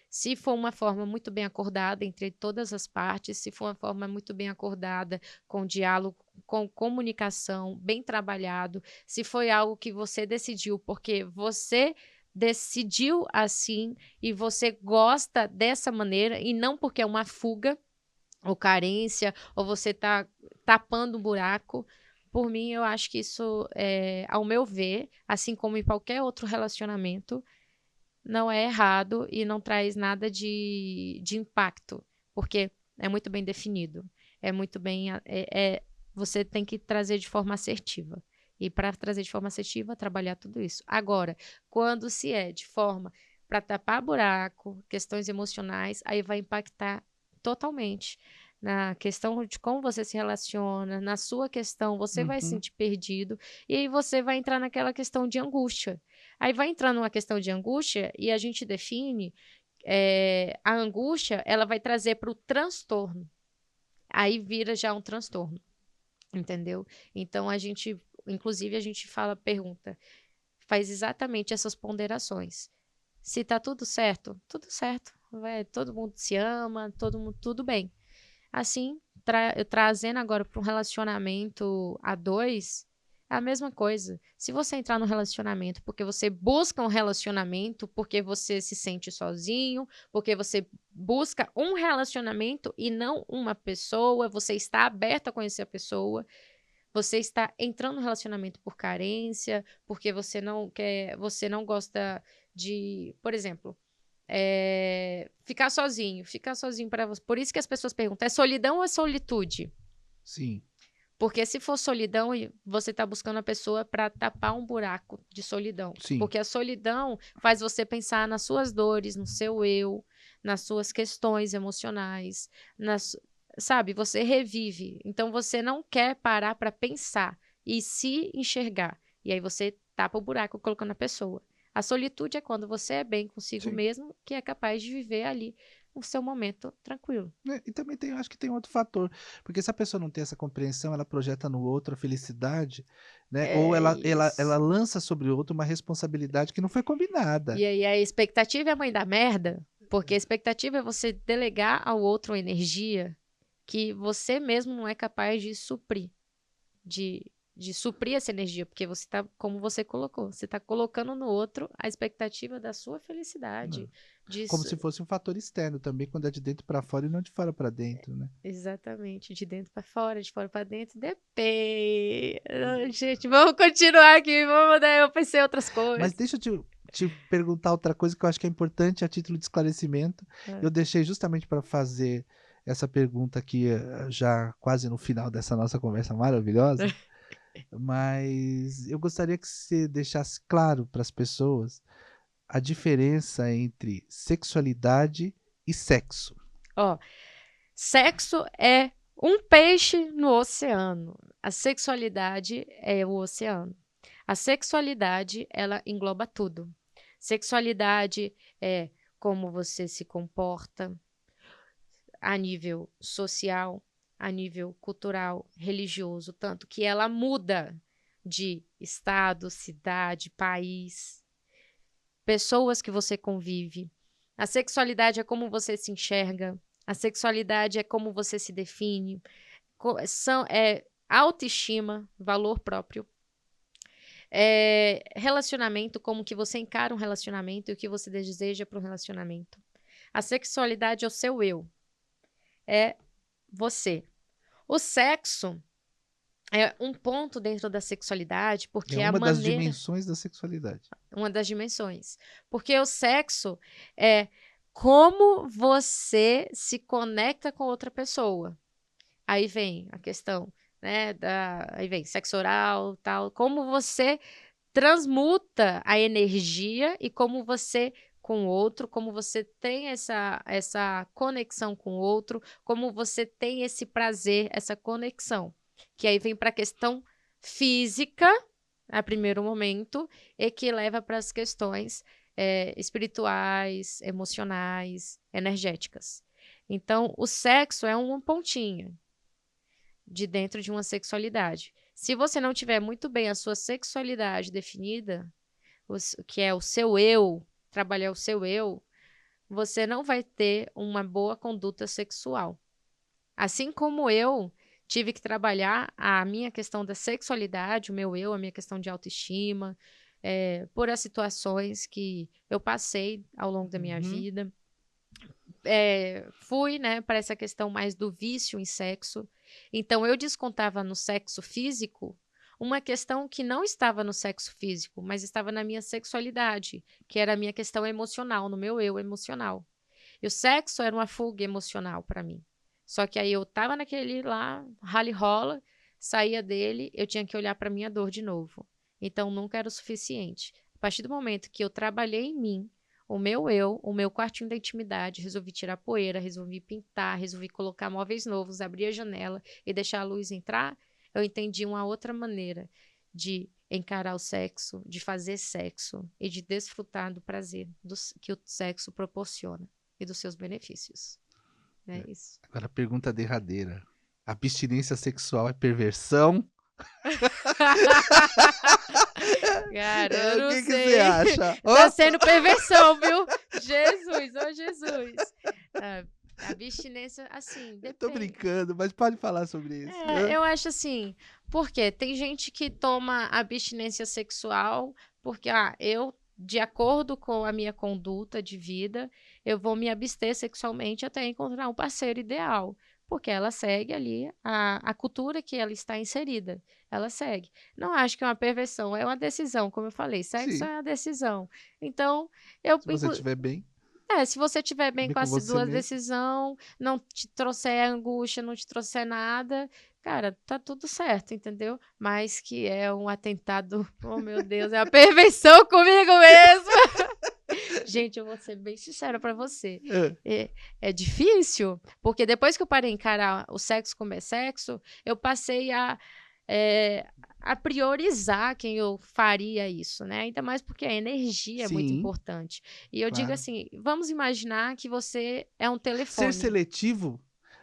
se for uma forma muito bem acordada entre todas as partes, se for uma forma muito bem acordada, com diálogo, com comunicação, bem trabalhado, se foi algo que você decidiu porque você decidiu assim e você gosta dessa maneira e não porque é uma fuga ou carência ou você tá tapando um buraco. Por mim, eu acho que isso, ao meu ver, assim como em qualquer outro relacionamento, não é errado e não traz nada de impacto, porque é muito bem definido, é muito bem, você tem que trazer de forma assertiva. E para trazer de forma assertiva, trabalhar tudo isso. Agora, quando se é de forma para tapar buraco, questões emocionais, aí vai impactar totalmente na questão de como você se relaciona, na sua questão, você vai se Uhum. sentir perdido, e aí você vai entrar naquela questão de angústia. Aí vai entrar numa questão de angústia e a gente define, a angústia, ela vai trazer para o transtorno. Aí vira já um transtorno, entendeu? Então inclusive a gente pergunta, faz exatamente essas ponderações. Se tá tudo certo. Todo mundo se ama, todo mundo, tudo bem. Assim, trazendo agora para um relacionamento a dois, é a mesma coisa. Se você entrar no relacionamento porque você busca um relacionamento, porque você se sente sozinho, porque você busca um relacionamento e não uma pessoa, você está aberto a conhecer a pessoa, você está entrando no relacionamento por carência, porque você não gosta de, por exemplo, ficar sozinho para você. Por isso que as pessoas perguntam: é solidão ou é solitude? Sim, Porque se for solidão, você está buscando a pessoa para tapar um buraco de solidão. sim. Porque a solidão faz você pensar nas suas dores, no seu eu, nas suas questões emocionais, sabe? Você revive. Então você não quer parar para pensar e se enxergar. E aí você tapa o buraco colocando a pessoa. A solitude é quando você é bem consigo Sim. mesmo, que é capaz de viver ali o seu momento tranquilo. E também tem, acho que tem outro fator, porque se a pessoa não tem essa compreensão, ela projeta no outro a felicidade, né, ou É ela isso. lança sobre o outro uma responsabilidade que não foi combinada. E aí a expectativa é a mãe da merda, porque a expectativa é você delegar ao outro uma energia que você mesmo não é capaz de suprir, de suprir essa energia, porque você tá, como você colocou, você tá colocando no outro a expectativa da sua Né, felicidade, como disso, se fosse um fator externo também, quando é de dentro para fora e não de fora para dentro, né. exatamente, de dentro para fora, de fora para dentro, depende. Ah, gente, vamos continuar aqui, vamos, né, eu pensei em outras Mas coisas. deixa eu te perguntar outra coisa que eu acho que é importante a título de esclarecimento. Ah, Eu deixei justamente para fazer essa pergunta aqui, já quase no final dessa nossa conversa maravilhosa, mas eu gostaria que você deixasse claro para as pessoas a diferença entre sexualidade e sexo? Ó, sexo é um peixe no oceano. A sexualidade é o oceano. A sexualidade, ela engloba tudo. Sexualidade é como você se comporta a nível social, a nível cultural, religioso, tanto que ela muda de estado, cidade, país, pessoas que você convive. A sexualidade é como você se enxerga, a sexualidade é como você se define, autoestima, valor próprio. Relacionamento, como que você encara um relacionamento e o que você deseja para um relacionamento. A sexualidade é o seu eu. É você. O sexo é um ponto dentro da sexualidade, porque É a uma das maneira... dimensões da sexualidade. Uma das dimensões. Porque o sexo é como você se conecta com outra pessoa. Aí vem a questão, né, aí vem sexo oral, tal, como você transmuta a energia e como você com o outro, como você tem essa conexão com o outro, como você tem esse prazer, essa conexão. Que aí vem para a questão física, a primeiro momento, e que leva para as questões espirituais, emocionais, energéticas. Então, o sexo é uma pontinha de dentro de uma sexualidade. Se você não tiver muito bem a sua sexualidade definida, que é o seu eu, trabalhar o seu eu, você não vai ter uma boa conduta sexual. Assim como eu tive que trabalhar a minha questão da sexualidade, o meu eu, a minha questão de autoestima, por as situações que eu passei ao longo da minha vida. Fui, né, para essa questão mais do vício em sexo. Então, eu descontava no sexo físico uma questão que não estava no sexo físico, mas estava na minha sexualidade, que era a minha questão emocional, no meu eu emocional. E o sexo era uma fuga emocional para mim. Só que aí eu tava naquele lá, rally-rola, saía dele, eu tinha que olhar para minha dor de novo. Então, nunca era o suficiente. A partir do momento que eu trabalhei em mim, o meu eu, o meu quartinho da intimidade, resolvi tirar poeira, resolvi pintar, resolvi colocar móveis novos, abrir a janela e deixar a luz entrar, eu entendi uma outra maneira de encarar o sexo, de fazer sexo e de desfrutar do prazer que o sexo proporciona e dos seus benefícios. É isso. Agora a pergunta derradeira. Abstinência sexual é perversão? Cara, eu não que sei. você acha? Tá sendo perversão, viu? Jesus, ô Jesus. Abstinência, assim, depende. Tô brincando, mas pode falar sobre isso. Eu acho assim, porque tem gente que toma abstinência sexual porque, eu, de acordo com a minha conduta de vida, eu vou me abster sexualmente até encontrar um parceiro ideal. Porque ela segue ali a cultura que ela está inserida. Ela segue. Não acho que é uma perversão, é uma decisão, como eu falei. Sexo é uma decisão. Então, se você estiver bem. Se você estiver bem com as duas decisões, não te trouxer angústia, não te trouxer nada, cara, tá tudo certo, entendeu? Mas que é um atentado, oh meu Deus, é uma perversão comigo mesmo. Gente, eu vou ser bem sincera pra você. É difícil, porque depois que eu parei de encarar o sexo como sexo, eu passei a priorizar quem eu faria isso, né? Ainda mais porque a energia é muito importante. E eu digo assim, vamos imaginar que você é um telefone. Ser seletivo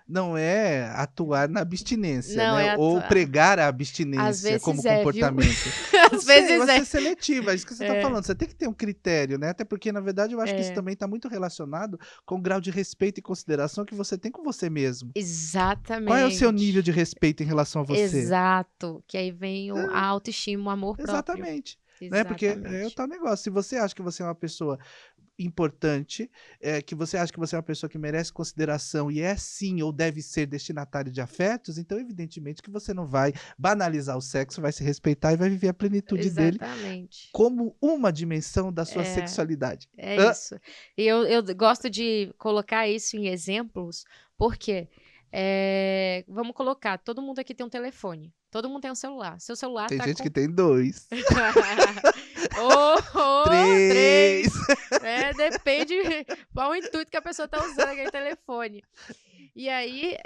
não é atuar na abstinência, não, né? Ou pregar a abstinência como comportamento. Às vezes ser seletiva, é isso que você está falando. Você tem que ter um critério, né? Até porque, na verdade, eu acho que isso também está muito relacionado com o grau de respeito e consideração que você tem com você mesmo. Exatamente. Qual é o seu nível de respeito em relação a você? Exato. Que aí vem a autoestima, o amor próprio. Exatamente. Né? Porque é o tal negócio. Se você acha que você é uma pessoa importante, que você acha que você é uma pessoa que merece consideração e é sim ou deve ser destinatário de afetos, então evidentemente que você não vai banalizar o sexo, vai se respeitar e vai viver a plenitude dele como uma dimensão da sua sexualidade. Isso. E eu gosto de colocar isso em exemplos, porque vamos colocar, todo mundo aqui tem um telefone. Todo mundo tem um celular. Seu celular tem gente que tem 2. 3. depende qual o intuito que a pessoa tá usando aquele telefone. E aí,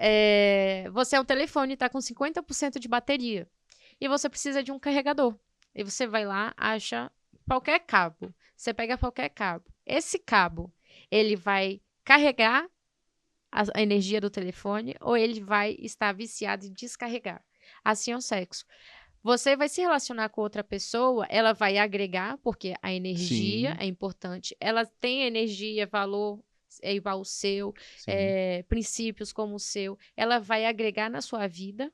você é um telefone, tá com 50% de bateria. E você precisa de um carregador. E você vai lá, acha qualquer cabo. Você pega qualquer cabo. Esse cabo, ele vai carregar a energia do telefone ou ele vai estar viciado e descarregar. Assim é o sexo. Você vai se relacionar com outra pessoa, ela vai agregar, porque a energia Sim. é importante. Ela tem energia, valor é igual ao seu, princípios como o seu. Ela vai agregar na sua vida.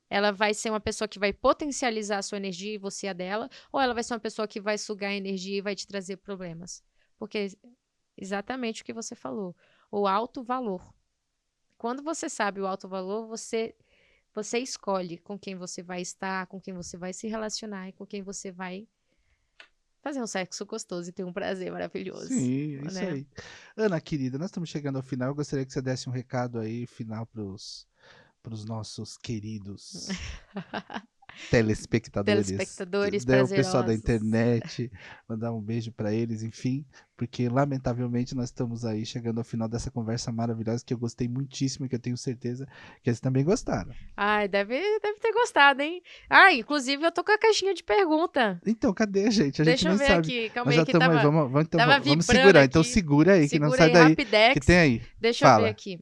Ela vai ser uma pessoa que vai potencializar a sua energia e você a dela, ou ela vai ser uma pessoa que vai sugar a energia e vai te trazer problemas. Porque exatamente o que você falou, o alto valor. Quando você sabe o alto valor, você escolhe com quem você vai estar, com quem você vai se relacionar e com quem você vai fazer um sexo gostoso e ter um prazer maravilhoso, Sim, é isso né? aí. Ana, querida, nós estamos chegando ao final. Eu gostaria que você desse um recado aí, final, pros nossos queridos telespectadores, Telespectadores né, o pessoal da prazerosos. internet, mandar um beijo para eles, enfim, porque lamentavelmente nós estamos aí chegando ao final dessa conversa maravilhosa que eu gostei muitíssimo e que eu tenho certeza que eles também gostaram. Ai, deve ter gostado, hein? Ah, inclusive eu tô com a caixinha de pergunta. Então, cadê, gente? A gente Deixa eu nem ver sabe. aqui, calma Nós aí, já que estamos aí, então, tava vamos vibrando segurar. Então aqui. segura aí, que não Segura sai aí, daí. Rapidex. Que tem aí? Deixa eu ver Fala. aqui.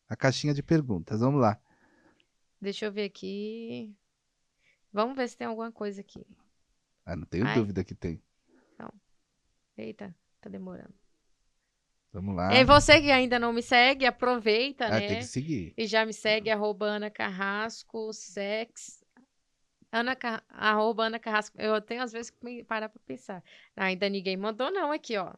A caixinha de perguntas, vamos lá. Deixa eu ver aqui. Vamos ver se tem alguma coisa aqui. Ah, não tenho Ai, dúvida que tem. não. Eita, tá demorando. Vamos E lá. você que ainda não me segue, aproveita, Ah, tem que né? seguir. E já me segue, @Ana Carrasco, arroba Ana Carrasco. Eu tenho às vezes que me parar pra pensar. Ainda ninguém mandou não aqui, ó.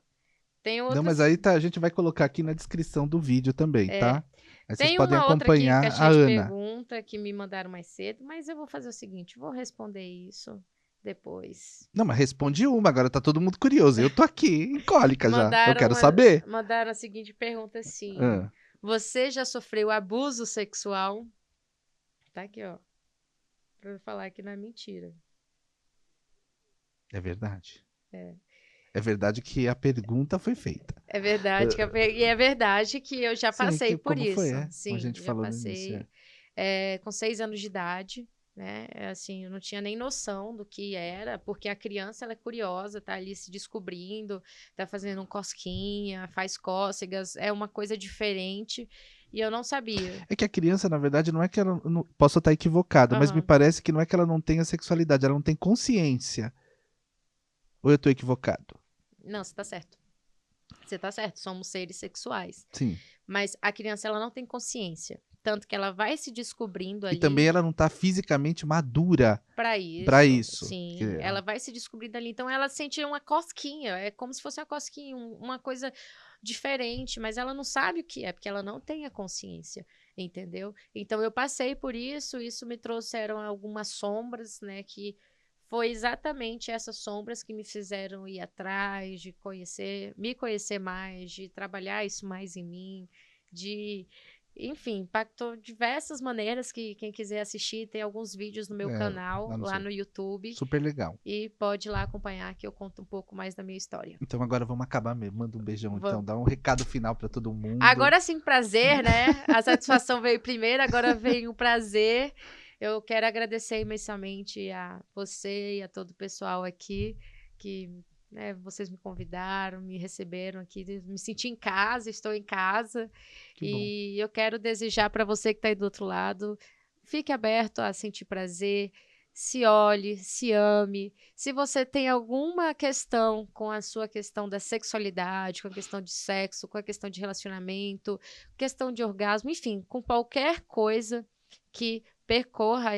Tem Não, mas outras. aí tá, a gente vai colocar aqui na descrição do vídeo também, É, tá? Aí vocês tem podem uma outra aqui, acompanhar a caixinha de Ana. pergunta, que me mandaram mais cedo, mas eu vou fazer o seguinte, vou responder isso depois. Não, mas responde uma, agora tá todo mundo curioso. Eu tô aqui, em cólica já. Eu quero Mandaram, saber. mandaram a seguinte pergunta assim: Ah, você já sofreu abuso sexual? Tá aqui, ó. Pra eu falar que não é mentira. é verdade. É. É verdade que a pergunta foi feita. É verdade e é verdade que eu já Sim, passei que por como foi, isso. como a Sim, gente já falou no início. passei. Com 6 anos de idade, né? Assim, eu não tinha nem noção do que era, porque a criança ela é curiosa, tá ali se descobrindo, tá fazendo um cosquinha, faz cócegas, é uma coisa diferente e eu não sabia. É que a criança, na verdade, não é que ela. Posso estar equivocado, mas me Aham. parece que não é que ela não tenha sexualidade, ela não tem consciência. Ou eu tô equivocado? Não, você tá certo. Você tá certo, somos seres sexuais. Sim. Mas a criança ela não tem consciência. Tanto que ela vai se descobrindo E ali também ela não tá fisicamente madura para pra isso. isso. Sim, ela vai se descobrindo ali. Então ela sente uma cosquinha. É como se fosse uma cosquinha, uma coisa diferente. Mas ela não sabe o que é, porque ela não tem a consciência. Entendeu? Então eu passei por isso. Isso me trouxeram algumas sombras, né? Que foi exatamente essas sombras que me fizeram ir atrás, de conhecer, me conhecer mais, de trabalhar isso mais em mim, de, enfim, impactou diversas maneiras que quem quiser assistir, tem alguns vídeos no meu canal, Lá no lá seu. no YouTube, Super legal. e pode ir lá acompanhar que eu conto um pouco mais da minha história. Então agora vamos acabar mesmo. Manda um beijão, então. Vamos. Dá um recado final pra todo mundo. Agora sim, prazer, né? A satisfação veio primeiro, agora vem o prazer. Eu quero agradecer imensamente a você e a todo o pessoal aqui que, né, vocês me convidaram, me receberam aqui, me senti em casa, estou em casa. Que bom. E eu quero desejar para você que está aí do outro lado, fique aberto a sentir prazer, se olhe, se ame. Se você tem alguma questão com a sua questão da sexualidade, com a questão de sexo, com a questão de relacionamento, questão de orgasmo, enfim, com qualquer coisa que percorra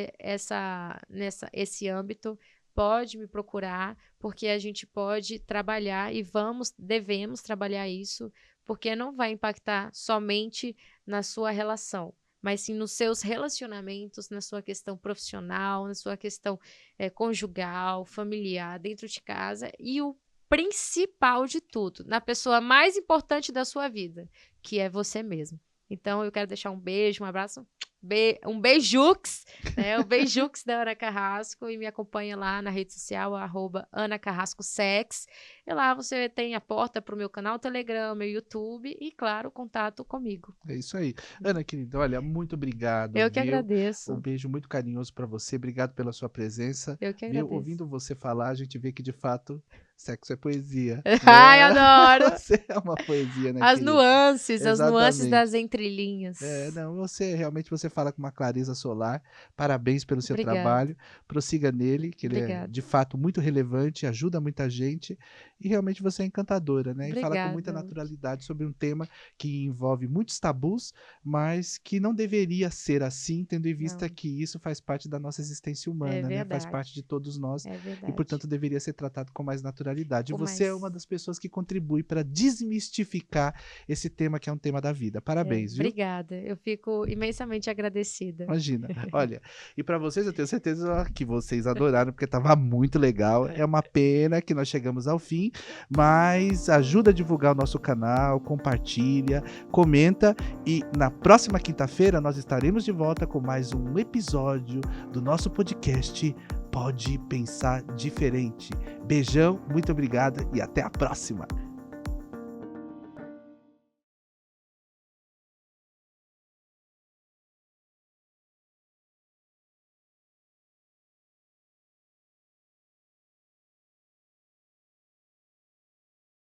esse âmbito, pode me procurar, porque a gente pode trabalhar e devemos trabalhar isso, porque não vai impactar somente na sua relação, mas sim nos seus relacionamentos, na sua questão profissional, na sua questão conjugal, familiar, dentro de casa e o principal de tudo, na pessoa mais importante da sua vida, que é você mesmo. Então, eu quero deixar um beijo, um abraço Um beijux, né? O beijux da Ana Carrasco, e me acompanha lá na rede social, @AnaCarrascoSex. E lá você tem a porta para o meu canal Telegram, meu YouTube e, claro, contato comigo. É isso aí. Ana, querida, olha, muito obrigado, Eu que viu? Um agradeço. beijo muito carinhoso para você. Obrigado pela sua presença. Eu que Viu? agradeço. Ouvindo você falar, a gente vê que de fato sexo é poesia. Ai, né? adoro! Você é uma poesia, né, As querida? nuances Exatamente. das entrelinhas. Não, realmente você fala com uma clareza solar. Parabéns pelo seu Obrigada. trabalho. Prossiga nele, que ele é Obrigada. de fato muito relevante, ajuda muita gente e realmente você é encantadora, né? E fala com muita Obrigada. naturalidade sobre um tema que envolve muitos tabus, mas que não deveria ser assim, tendo em vista Não. que isso faz parte da nossa existência humana, É né? Faz verdade. parte de todos nós É e, verdade. portanto, deveria ser tratado com mais naturalidade. E Com você é mais- uma das pessoas que contribui para desmistificar esse tema que é um tema da vida. Parabéns, viu? Obrigada. Eu fico imensamente agradecida. Imagina. Olha, e para vocês eu tenho certeza que vocês adoraram, porque estava muito legal. É uma pena que nós chegamos ao fim, mas ajuda a divulgar o nosso canal, compartilha, comenta e na próxima quinta-feira nós estaremos de volta com mais um episódio do nosso podcast Pode Pensar Diferente. Beijão, muito obrigado e até a próxima.